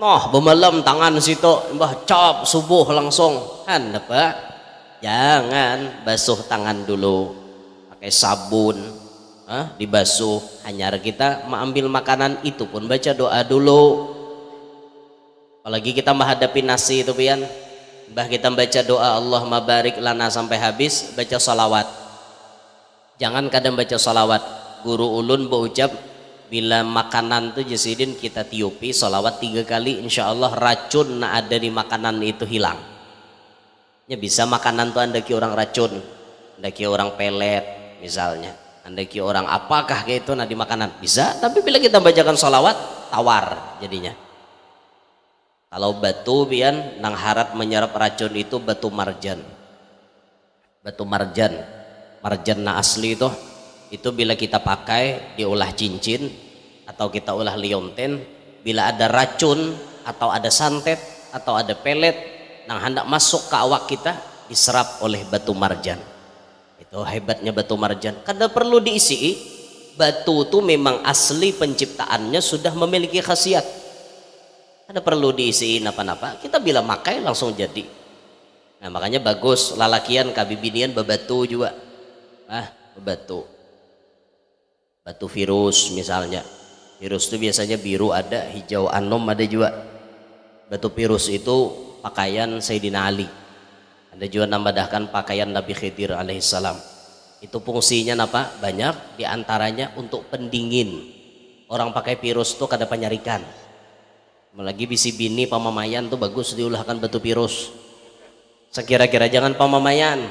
Noh bemalam tangan situ mbah cop subuh langsung kan apa? Jangan basuh tangan dulu pakai sabun, dibasuh. Hanya kita mengambil makanan itu pun baca doa dulu. Apalagi kita menghadapi nasi itu pian, mbah kita baca doa Allahumma barik lana sampai habis, baca salawat. Jangan kadang baca salawat. Guru ulun berucap bila makanan tuh jasidin kita tiupi salawat 3 kali, insya Allah racun na ada di makanan itu hilang. Ya bisa makanan tuh andaki orang racun, andaki orang pelet misalnya, andaki orang apakah kayak itu nah di makanan bisa. Tapi bila kita bacakan salawat tawar jadinya. Kalau batu pian nang harap menyerap racun itu batu marjan. Batu marjan, marjan na asli itu bila kita pakai diolah cincin atau kita olah lionten, bila ada racun atau ada santet atau ada pelet nang hendak masuk ke awak kita diserap oleh batu marjan. Itu hebatnya batu marjan. Kada perlu diisi. Batu itu memang asli penciptaannya sudah memiliki khasiat. Kada perlu diisiin apa-apa. Kita bila makai langsung jadi. Nah makanya bagus lalakian kabibinian bebatu juga. Bebatu. Batu virus misalnya. Virus itu biasanya biru ada, hijau anom ada juga. Batu virus itu pakaian Sayyidina Ali. Ada juga nambahkan pakaian Nabi Khidir alaihissalam. Itu fungsinya apa? Banyak, diantaranya untuk pendingin. Orang pakai virus itu kada penyarikan. Melagi bisi bini pamamayan tuh bagus diulahkan batu virus. Sekira-kira jangan pamamayan.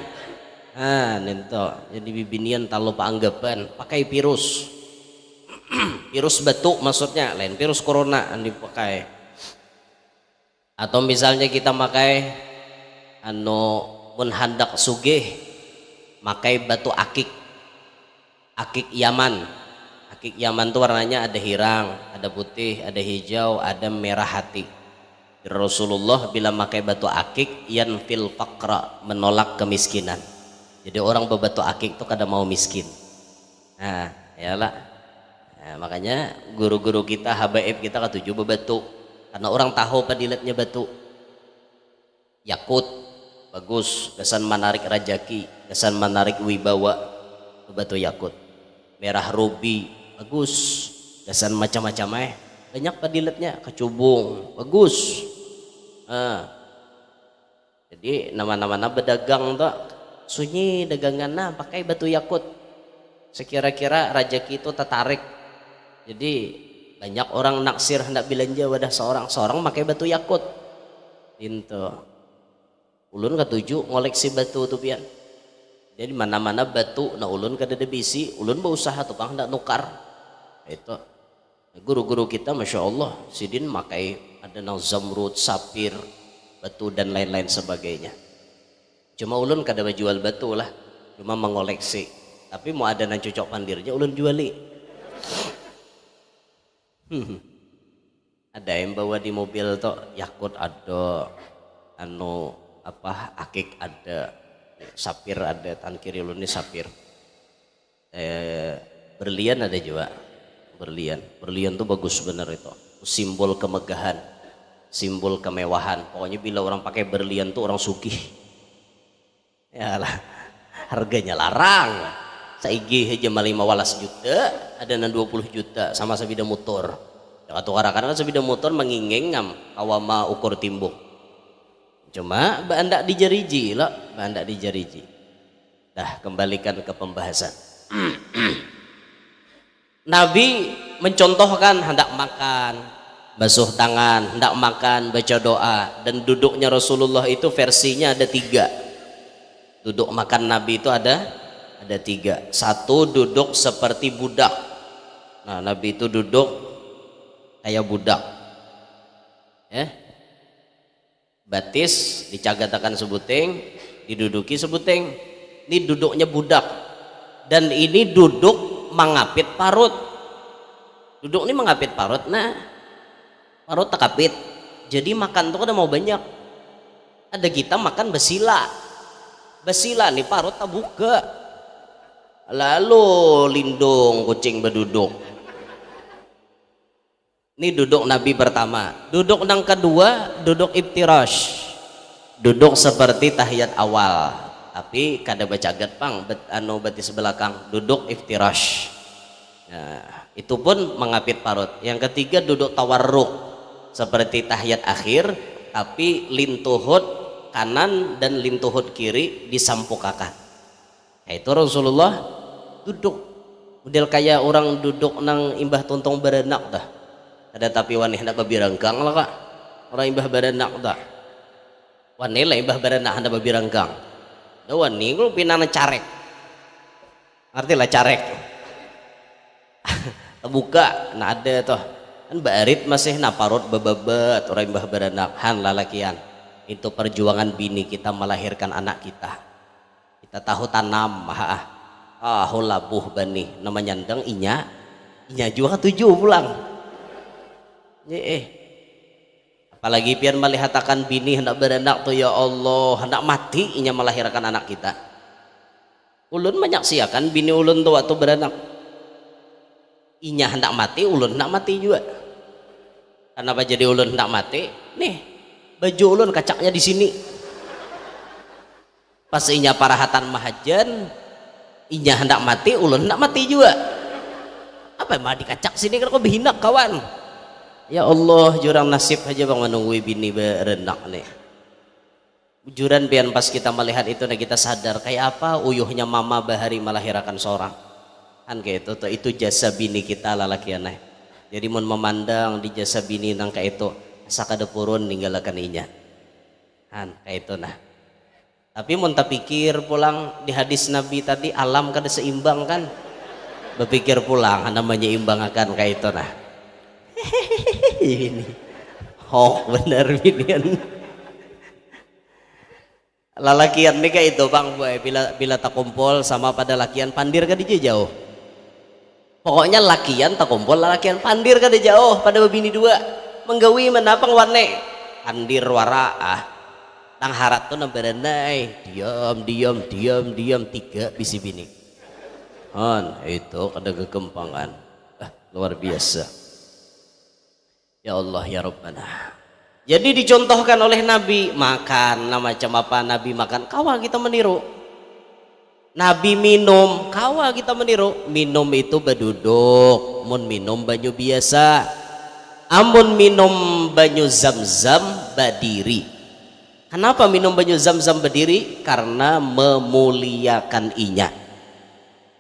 Nento jadi bibinian talo paanggapan pakai virus. Virus batuk maksudnya, lain virus corona yang dipakai. Atau misalnya kita pakai mun handak sugih makai batu akik. Akik Yaman. Akik Yaman tuh warnanya ada hirang, ada putih, ada hijau, ada merah hati. Rasulullah bila makai batu akik yanfil faqra, menolak kemiskinan. Jadi orang berbatu akik tuh kada mau miskin. Yalah. Makanya guru-guru kita, habaib kita ketujuh bebatu. Karena orang tahu padilatnya batu. Yakut bagus, kesan menarik rajaki, kesan menarik wibawa. Batu yakut. Merah rubi bagus, kesan macam-macam banyak padilatnya, kecubung bagus. Jadi nama-nama berdagang tuh sunyi dagangan pakai batu yakut. Sekira-kira rajaki itu tertarik. Jadi banyak orang naksir hendak belanja wadah seorang pakai batu yakut. Itu. Ulun ketujuh ngoleksi batu tuh pian. Jadi mana-mana batu na ulun kada bisi, ulun berusaha tukang hendak nukar. Itu. Guru-guru kita masya Allah sidin makai ada nang zamrud, sapir, batu dan lain-lain sebagainya. Cuma ulun kada jual batu lah, cuma mengoleksi. Tapi mau ada nang cocok pandirnya ulun juali. Ada yang bawa di mobil tuh yakut ada, akik ada, sapir ada, tan kiri ulun ini sapir. Berlian ada juga. Berlian tuh bagus bener itu. Simbol kemegahan, simbol kemewahan. Pokoknya bila orang pakai berlian tuh orang sugih. Ya lah, harganya larang. Saigi aja mah 15 juta, ada 20 juta sama sabida motor. Ya tukarakan kan sabida motor mengingengam kawama ukur timbuk. Cuma bandak dijariji lah, bandak dijariji. Dah kembalikan ke pembahasan. Nabi mencontohkan hendak makan, basuh tangan, hendak makan, baca doa. Dan duduknya Rasulullah itu versinya ada 3. Duduk makan Nabi itu ada 3. Satu, duduk seperti budak. Nah, Nabi itu duduk kayak budak. Batis dicagatakan sebuting, diduduki sebuting. Ini duduknya budak. Dan ini duduk mengapit parut. Duduk ini mengapit parut. Nah, parut takapit. Jadi makan tuh kan mau banyak. Ada kita makan besila. Besila nih parut tak buka. Lalu lindung kucing berduduk. Ini duduk Nabi pertama. Duduk yang kedua, duduk iftirash. Duduk seperti tahiyat awal. Tapi kada baca pang batis belakang. Duduk iftirash. Nah, itu pun mengapit parut. Yang ketiga duduk tawarruk seperti tahiyat akhir, tapi lintuhut kanan dan lintuhut kiri disampukakan. Nah, itu Rasulullah duduk model kayak orang duduk nang imbah tuntong berenak dah. Ada tapi waneh hendak babirangkang lah kak. Orang imbah berenak dah. Waneh lah imbah berenak hendak babirangkang. Dah waneh lu pinana carek. Artilah carek. Buka, nah ada toh. Kan barit masih naparut bebebat orang imbah berenak han lalakian. Itu perjuangan bini kita melahirkan anak kita. Kita tahu tanam hulabuh bani namanya nyandeng inya juga 7 pulang. Apalagi pian melihatakan bini hendak berenak tuh, ya Allah, hendak mati inya melahirkan anak kita. Ulun menyaksikan bini ulun tuh waktu berenak inya hendak mati, ulun hendak mati juga. Kenapa jadi ulun hendak mati? Nih baju ulun kacaknya di sini. Pas inya parahatan mahajan, inya hendak mati, ulun hendak mati juga. Apa mah dikacak sini kan kok behinak kawan. Ya Allah, jurang nasib aja bang menunggu bini berenak nih. Juran pian pas kita melihat itu nah kita sadar kayak apa uyuhnya mama bahari melahirkan seorang. Kan kayak itu jasa bini kita lalakian. Jadi mun memandang di jasa bini nang kayak itu asa kada purun ninggalakan inya. Han kayak itu nah. Tapi mun tak pikir pulang di hadis Nabi tadi alam kada seimbang kan. Berpikir pulang namanya imbang akan kayak itu nah. Ini bener binian lalakian nih kayak itu bang boy bila tak kumpul sama pada lakian pandir kan dia jauh. Pokoknya lakian tak kumpul lalakian pandir kan dia jauh pada bini dua menggawi menapang warne pandir waraah tang harat tuh namberenai diam 3 bisi bini itu ada kekempangan luar biasa. Ya Allah ya Rabbana. Jadi dicontohkan oleh Nabi makan, nah macam apa Nabi makan, kawa kita meniru. Nabi minum, kawa kita meniru. Minum itu berduduk, mun minum banyu biasa. Amun minum banyu zam-zam berdiri. Kenapa minum banyu zam-zam berdiri? Karena memuliakan inya.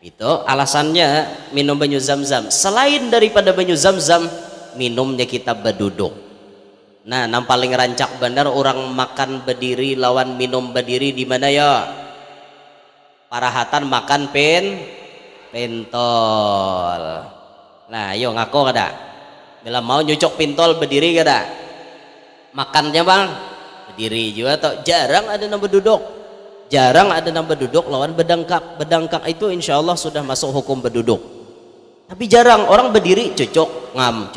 Itu alasannya minum banyu zam-zam. Selain daripada banyu zam-zam, minumnya kita berduduk. Nah, yang paling rancak benar orang makan berdiri lawan minum berdiri di mana ya? Parahatan makan pentol. Nah, yo ngaku kada? Bila mau nyucuk pentol berdiri kada? Makannya bang berdiri juga toh. Jarang ada yang berduduk. Jarang ada yang berduduk lawan berdangkak. Berdangkak itu insya Allah sudah masuk hukum berduduk. Tapi jarang orang berdiri cucuk ngam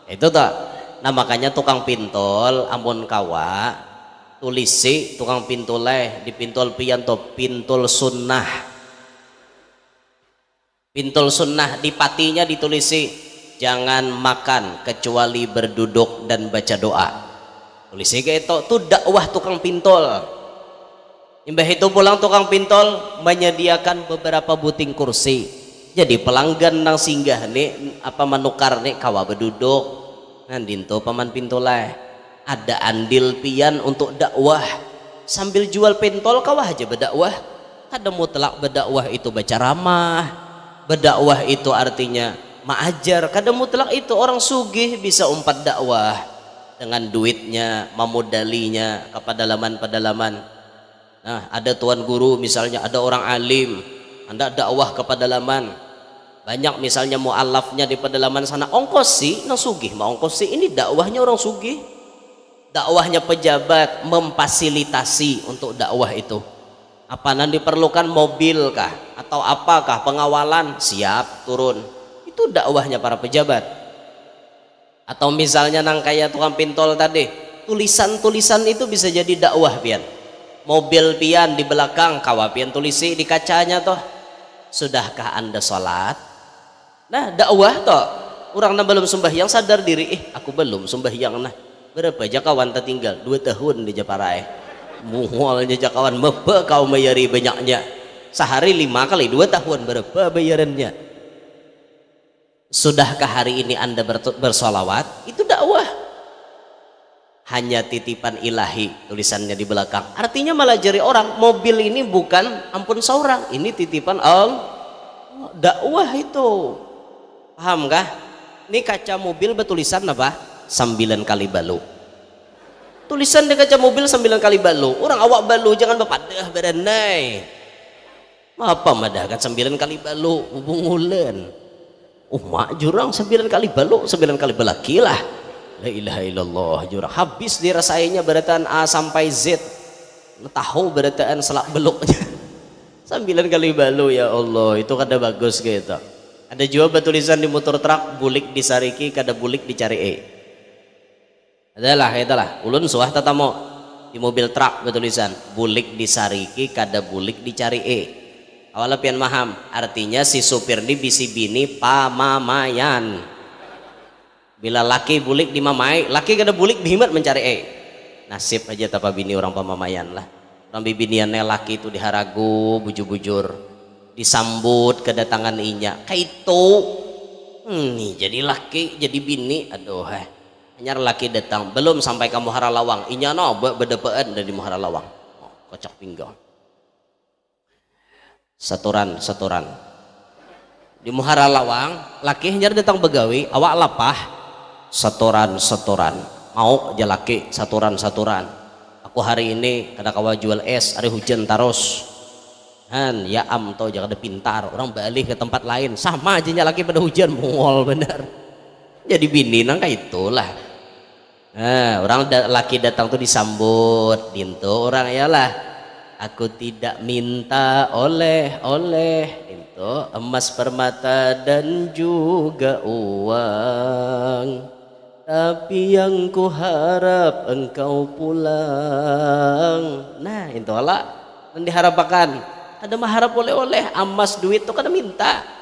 itu tak. Nah makanya tukang pintol amun kawa tulisi tukang pintuleh di pintul pian to pintul sunnah di patinya ditulisi jangan makan kecuali berduduk dan baca doa. Tulisi gitu tuh dakwah tukang pintul. Imbah itu pulang tukang pintul menyediakan beberapa buting kursi. Jadi pelanggan nang singgah nih apa menukar nih kawa berduduk. Nandinto paman pintuleh ada andil pian untuk dakwah sambil jual pentol kawah aja berdakwah. Kada mutlak berdakwah itu baca ramah, berdakwah itu artinya maajar, kada mutlak itu orang sugih bisa umpat dakwah dengan duitnya memodalinya ke pedalaman. Nah ada tuan guru misalnya, ada orang alim anda dakwah ke pedalaman banyak misalnya mu'alafnya di pedalaman sana ongkosi nang sugih mau ongkosi ini dakwahnya orang sugih. Dakwahnya pejabat memfasilitasi untuk dakwah itu. Apa nanti diperlukan mobil kah atau apakah pengawalan siap turun. Itu dakwahnya para pejabat. Atau misalnya nang kayak tukang pintol tadi, tulisan-tulisan itu bisa jadi dakwah pian. Mobil pian di belakang kawa pian tulisi di kacanya toh. Sudahkah Anda sholat? Nah, dakwah toh. Orang yang belum sembahyang sadar diri, aku belum sembahyang nah. Berapa jakawan tertinggal 2 tahun di Japarai muhalnya jakawan mebe kau bayari banyaknya sehari 5 kali 2 tahun berapa bayarannya. Sudahkah hari ini Anda bersolawat? Itu dakwah. Hanya titipan ilahi tulisannya di belakang artinya malah jari orang mobil ini bukan ampun seorang ini titipan dakwah itu. Paham kah? Ini kaca mobil bertulisan apa? 9 kali balu. Tulisan di kaca mobil 9 kali balu. Orang awak balu jangan berpadah berenai. Apa madahkan 9 kali balu hubung ulen. Mak jurang 9 kali balu 9 kali belaki lah. La ilaha illallah jurang. Habis dirasainya berataan A sampai Z. Tahu berataan selak beluknya. 9 kali balu ya Allah itu kada bagus gitu. Ada juga tulisan di motor truk bulik disariki kada bulik dicari adalah ulun suah tatamo di mobil truk bertulisan bulik disariki kada bulik dicari awalnya pian maham artinya si supir ini bisi bini pamamayan bila laki bulik dimamai laki kada bulik dihimat mencari nasib aja tapa bini orang pamamayan lah orang bibiniannya laki itu diharagu bujur-bujur disambut kedatangan inya kayak itu nih jadi laki jadi bini aduh hanya laki datang belum sampai ke Muhara Lawang inya no bedepaan dari Muhara Lawang kocok pinggang saturan di Muhara Lawang laki hanya datang begawi awak lapah saturan mau aja laki saturan aku hari ini kada kawa jual es hari hujan terus ya tau jangan ada pintar orang balik ke tempat lain sama aja laki pada hujan mual bener jadi bini nang kayak itulah. Nah, orang laki datang tuh disambut dintu orang yalah aku tidak minta oleh itu emas permata dan juga uang tapi yang ku harap engkau pulang. Nah itu lah yang diharapkan ada mengharap oleh emas duit tuh kada minta.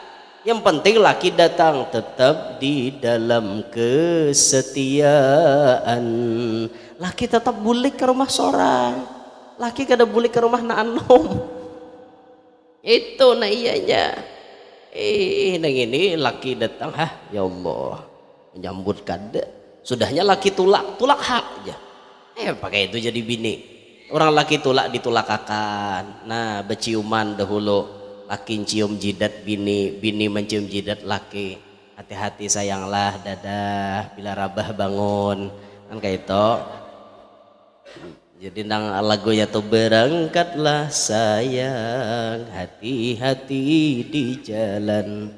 Yang penting laki datang tetap di dalam kesetiaan. Laki tetap bulik ke rumah seorang. Laki kada bulik ke rumah na anom. Itu nah iyanya. Nang ini laki datang ya Allah menyambut kada. Sudahnya laki tulak hak aja. Pakai itu jadi bini. Orang laki tulak ditulakakan. Nah berciuman dahulu. Laki cium jidat bini mencium jidat laki hati-hati sayanglah dadah bila rabah bangun kan kayak itu jadi nang lagunya tuh berangkatlah sayang hati-hati di jalan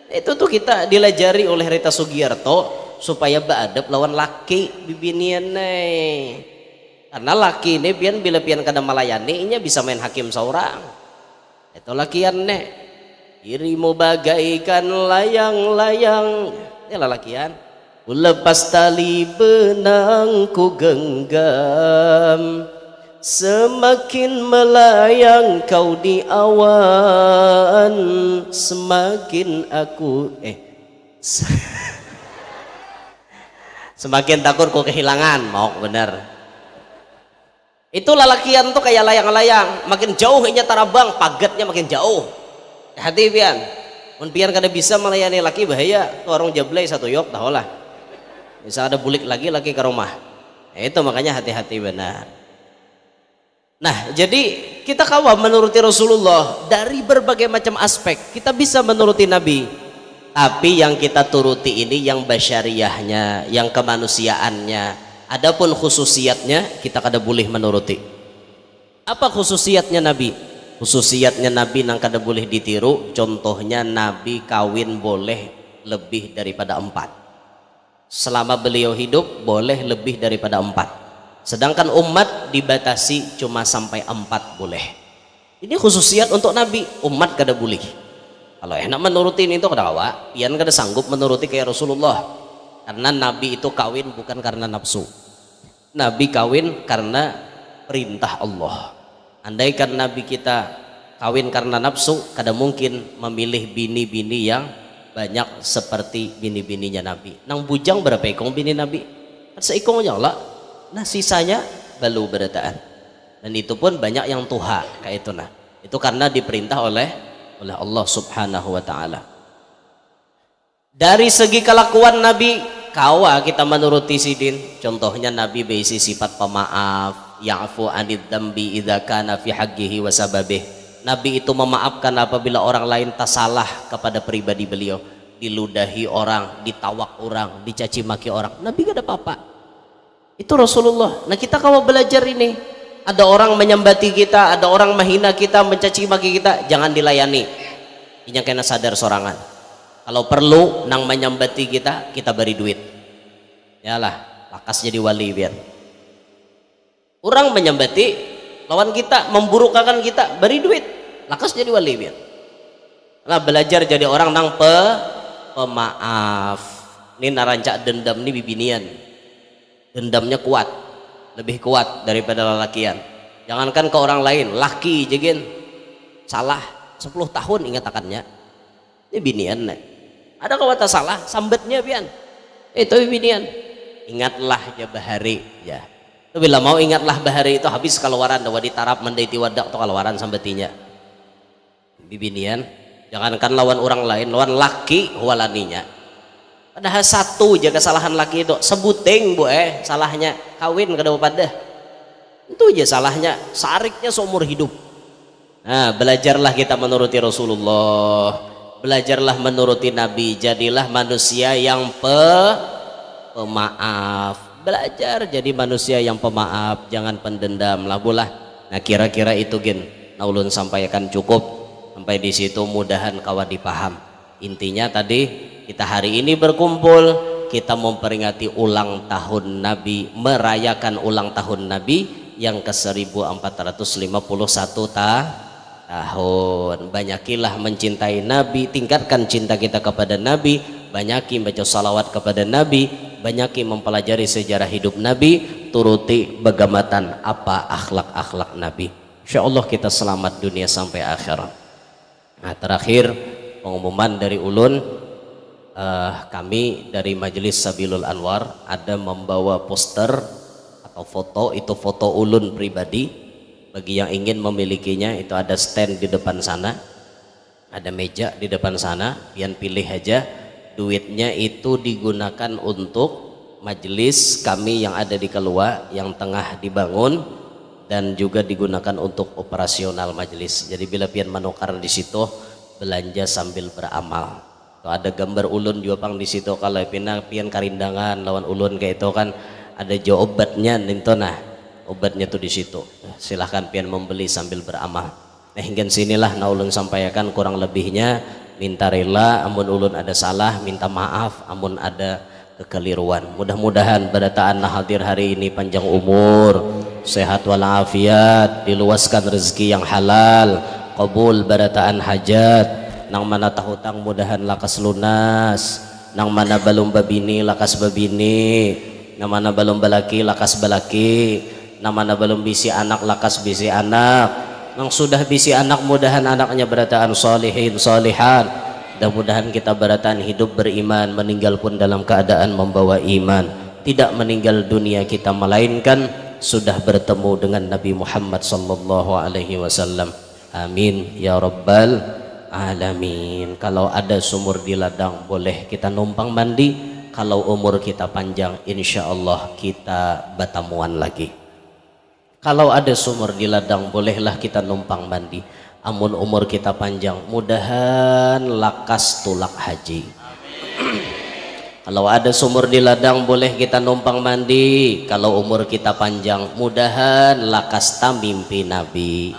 itu tuh kita dilajari oleh Rita Sugiarto supaya beadab lawan laki bibinian nih. Karena laki ini bila pian kada melayani nya bisa main hakim seorang. Itu lakian nek. Dirimu bagaikan layang-layang. Ya lakian. Ku lepas tali benang ku genggam, semakin melayang kau di awan, semakin aku semakin takut ku kehilangan. Mau bener. Itu lalakian tuh kayak layang-layang, makin jauh inya tarabang, pagetnya makin jauh. Hati pian, mun pian kada bisa melayani laki bahaya. Tuh orang jablay satu yok tahu lah. Bisa ada bulik lagi ke rumah. Itu makanya hati-hati benar. Nah, jadi kita kawal menuruti Rasulullah dari berbagai macam aspek. Kita bisa menuruti Nabi, tapi yang kita turuti ini yang basyariahnya, yang kemanusiaannya. Adapun khususiatnya kita kada boleh menuruti. Apa khususiatnya Nabi? Khususiatnya Nabi nang kada boleh ditiru. Contohnya Nabi kawin boleh lebih daripada 4. Selama beliau hidup boleh lebih daripada 4. Sedangkan umat dibatasi cuma sampai 4 boleh. Ini khususiat untuk Nabi, umat kada boleh. Kalau enak menurutin itu kada kawa, pian kada sanggup menuruti kayak Rasulullah. Karena Nabi itu kawin bukan karena nafsu. Nabi kawin karena perintah Allah. Andaikan Nabi kita kawin karena nafsu, kada mungkin memilih bini-bini yang banyak seperti bini-bininya Nabi. Nang bujang berapa ekong bini Nabi? Seekong aja lah. Nah sisanya balu berataan. Dan itu pun banyak yang tuha kayak itu nah. Itu karena diperintah oleh Allah Subhanahu wa taala. Dari segi kelakuan Nabi, kawa kita menuruti sidin. Contohnya Nabi berisi sifat pemaaf, ya'fu anid dambi idza kana fi haqqihi wa sababih. Nabi itu memaafkan apabila orang lain tak salah kepada pribadi beliau. Diludahi orang, ditawak orang, dicaci maki orang, Nabi gak ada apa-apa. Itu Rasulullah. Nah kita kalau belajar ini, ada orang menyambati kita, ada orang menghina kita, mencaci maki kita, jangan dilayani. Ini yang kena sadar sorangan. Kalau perlu nang menyambati kita beri duit. Yalah, lakas jadi wali biar. Orang menyambati lawan kita, memburukakan kita, beri duit, lakas jadi wali biar. Nah belajar jadi orang nang pemaaf. Ini narancak dendam nih bibinian. Dendamnya kuat, lebih kuat daripada lelakian. Jangankan ke orang lain, laki jegin salah 10 tahun ingat akannya. Ini binian nih. Ada kawata salah, sambetnya pian. Itu binian. Ingatlah ya bahari ya. Bila mau ingatlah bahari itu habis keluaran dawa ditarap mendaiti wadak atau keluaran sambetinya. Bibinian, jangankan lawan orang lain, lawan laki walaninya. Padahal satu aja kesalahan laki itu, sebuting salahnya kawin kada pada. Itu aja salahnya, sariknya seumur hidup. Nah, belajarlah kita menuruti Rasulullah, belajarlah menuruti Nabi, jadilah manusia yang pemaaf. Belajar jadi manusia yang pemaaf, jangan pendendam lah bulah. Nah kira-kira itu gen naulun sampaikan cukup sampai di situ, mudahan kawan dipaham. Intinya tadi kita hari ini berkumpul, kita memperingati ulang tahun Nabi, merayakan ulang tahun Nabi yang ke-1451 tahun. Banyakilah mencintai Nabi, tingkatkan cinta kita kepada Nabi, banyaki baca salawat kepada Nabi, banyaki mempelajari sejarah hidup Nabi, turuti begamatan apa akhlak-akhlak Nabi. Insyaallah kita selamat dunia sampai akhirat. Nah terakhir pengumuman dari ulun, kami dari Majelis Sabilul Anwar ada membawa poster atau foto, itu foto ulun pribadi. Bagi yang ingin memilikinya itu ada stand di depan sana, ada meja di depan sana, pian pilih aja. Duitnya itu digunakan untuk majelis kami yang ada di Kelua yang tengah dibangun, dan juga digunakan untuk operasional majelis. Jadi bila pian menukar di situ, belanja sambil beramal. Tuh ada gambar ulun juapang di situ. Kalau pian karindangan lawan ulun kayak itu kan ada obatnya ninto, nah obatnya tuh di situ. Silahkan pian membeli sambil beramal. Nah hingga sinilah naulun sampaikan, kurang lebihnya minta rela, amun ulun ada salah minta maaf, amun ada kekeliruan. Mudah-mudahan badataan hadir hari ini panjang umur, sehat walafiat, diluaskan rezeki yang halal, qabul badataan hajat, nang mana tahutang mudahan lakas lunas, nang mana balum babini lakas babini, nang mana balum balaki lakas balaki, nang mana balum bisi anak lakas bisi anak, nang sudah bisi anak mudahan anaknya berataan salihin salihan, dan mudahan kita berataan hidup beriman, meninggal pun dalam keadaan membawa iman, tidak meninggal dunia kita melainkan sudah bertemu dengan Nabi Muhammad sallallahu alaihi wasallam. Amin ya rabbal alamin. Kalau ada sumur di ladang boleh kita numpang mandi, kalau umur kita panjang insya Allah kita batamuan lagi. Kalau ada sumur di ladang bolehlah kita numpang mandi, amun umur kita panjang mudahan lakas tulak haji. Kalau ada sumur di ladang boleh kita numpang mandi, kalau umur kita panjang mudahan lakas tamimpi Nabi.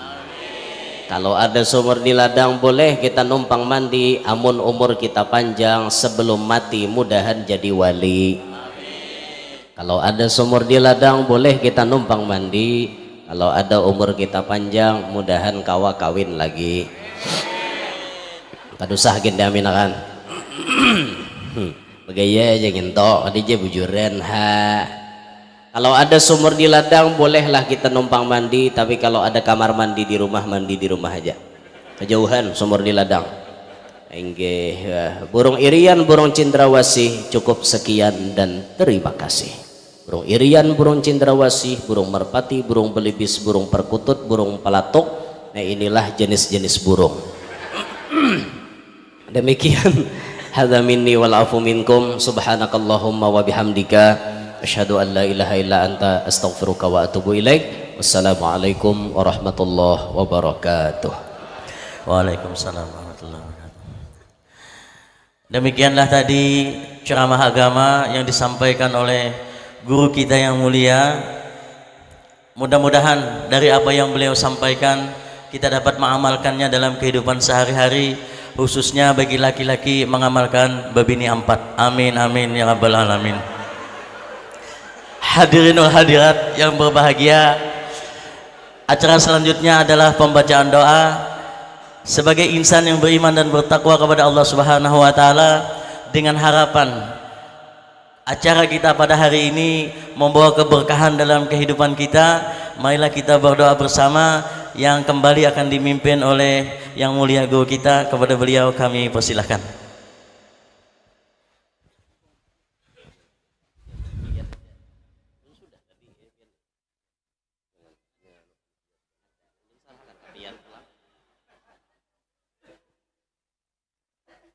Kalau ada sumur di ladang boleh kita numpang mandi, amun umur kita panjang sebelum mati mudahan jadi wali. Kalau ada sumur di ladang boleh kita numpang mandi, kalau ada umur kita panjang mudahan kawa kawin lagi. Kadusah genda minakan. Bagaya aja ngintok, ada aja bujuran ha. Kalau ada sumur di ladang bolehlah kita numpang mandi, tapi kalau ada kamar mandi di rumah aja. Kejauhan sumur di ladang. Enggih, burung irian, burung cendrawasih, cukup sekian dan terima kasih. Burung irian, burung cendrawasih, burung merpati, burung belibis, burung perkutut, burung pelatuk. Nah inilah jenis-jenis burung. Demikian. Hadza minni wal afu minkum. Subhanakallahumma wa bihamdika asyhadu an la ilaha illa anta astaghfiruka wa atubu ilaik. Wassalamualaikum warahmatullahi wabarakatuh. Waalaikumsalam warahmatullahi wabarakatuh. Demikianlah tadi ceramah agama yang disampaikan oleh guru kita yang mulia. Mudah-mudahan dari apa yang beliau sampaikan kita dapat mengamalkannya dalam kehidupan sehari-hari, khususnya bagi laki-laki mengamalkan babini 4. Amin amin ya rabbal alamin. Hadirin wal hadirat yang berbahagia, acara selanjutnya adalah pembacaan doa. Sebagai insan yang beriman dan bertakwa kepada Allah Subhanahu wa taala, dengan harapan acara kita pada hari ini membawa keberkahan dalam kehidupan kita, marilah kita berdoa bersama yang kembali akan dimimpin oleh yang mulia guru kita. Kepada beliau kami persilahkan.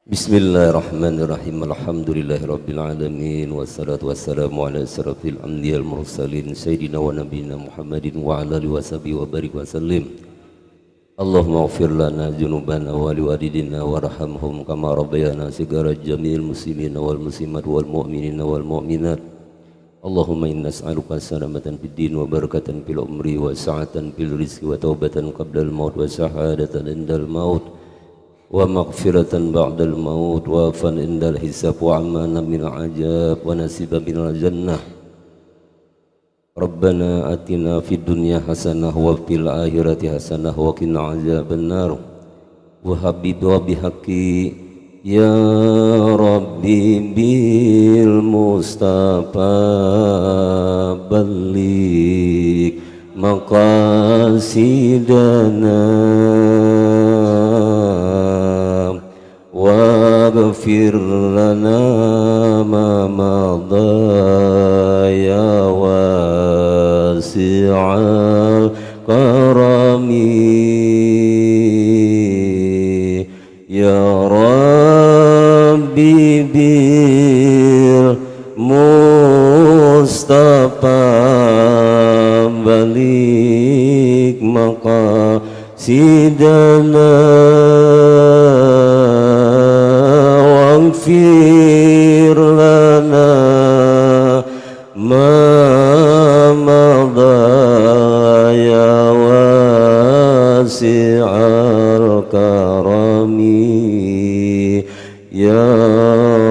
Bismillahirrahmanirrahim. Alhamdulillahirabbil alamin wassalatu wassalamu ala asyrafil anbiya'il mursalin sayyidina wa nabiyina Muhammadin wa ala alihi washabihi wa barik wa sallim. Allahumma ighfir lana dzunubana wa liwalidina warhamhum kama rabbayana sigara jami'il muslimina wal muslimat wal mu'minina wal mu'minat. Allahumma inna nas'aluka salamatan fid din wa barakatan fil umri wa sa'atan fil rizqi wa taubatan qabla al maut wa syahadatan indal maut wa maghfiratan ba'dal maut wa afan indal hisab wa amana min ajab wa nasiba minal jannah. Rabbana atina fid dunya hasanah wa fil akhirati hasanah wa qina azabannar. Wa habib wa bihaqqi ya rabbi bil mustafa balligh maqasidana waghfir lana ma madha ya wasi'al karami ya rabbi bil mustafa balik maqasidana waghfir lana ma madha ya wasi'al karami ya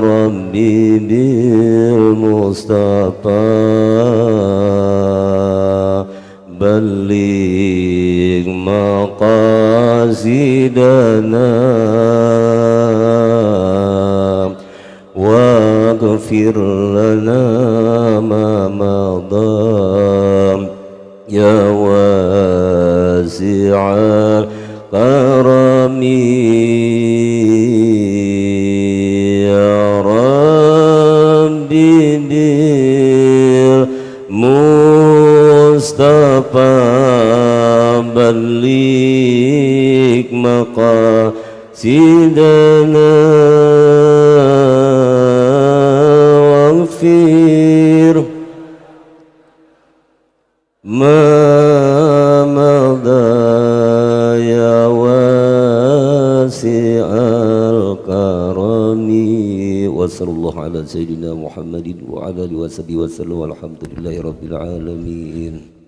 rabbi bil mustafa balligh maqasidana wa يا واسع الكرم يا ربي بالمصطفى بلغ مقاصدنا واغفر ما مضى يا واسع الكرم وصلى الله على سيدنا محمد وعلى آله وصحبه وسلم والحمد لله رب العالمين.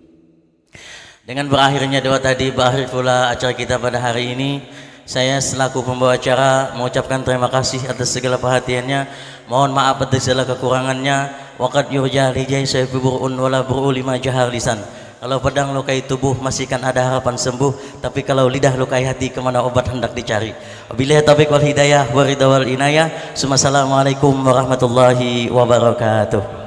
Dengan berakhirnya doa tadi, berakhir pula acara kita pada hari ini. Saya selaku pembawa acara mengucapkan terima kasih atas segala perhatiannya. Mohon maaf atas segala kekurangannya. Waqad yurja lijai sayfiburun wala buru lima jahar lisan. Kalau pedang lukai tubuh masih kan ada harapan sembuh, tapi kalau lidah lukai hati kemana obat hendak dicari. Wabillahi taufiq wal hidayah wa ridha wal inayah. Assalamualaikum warahmatullahi wabarakatuh.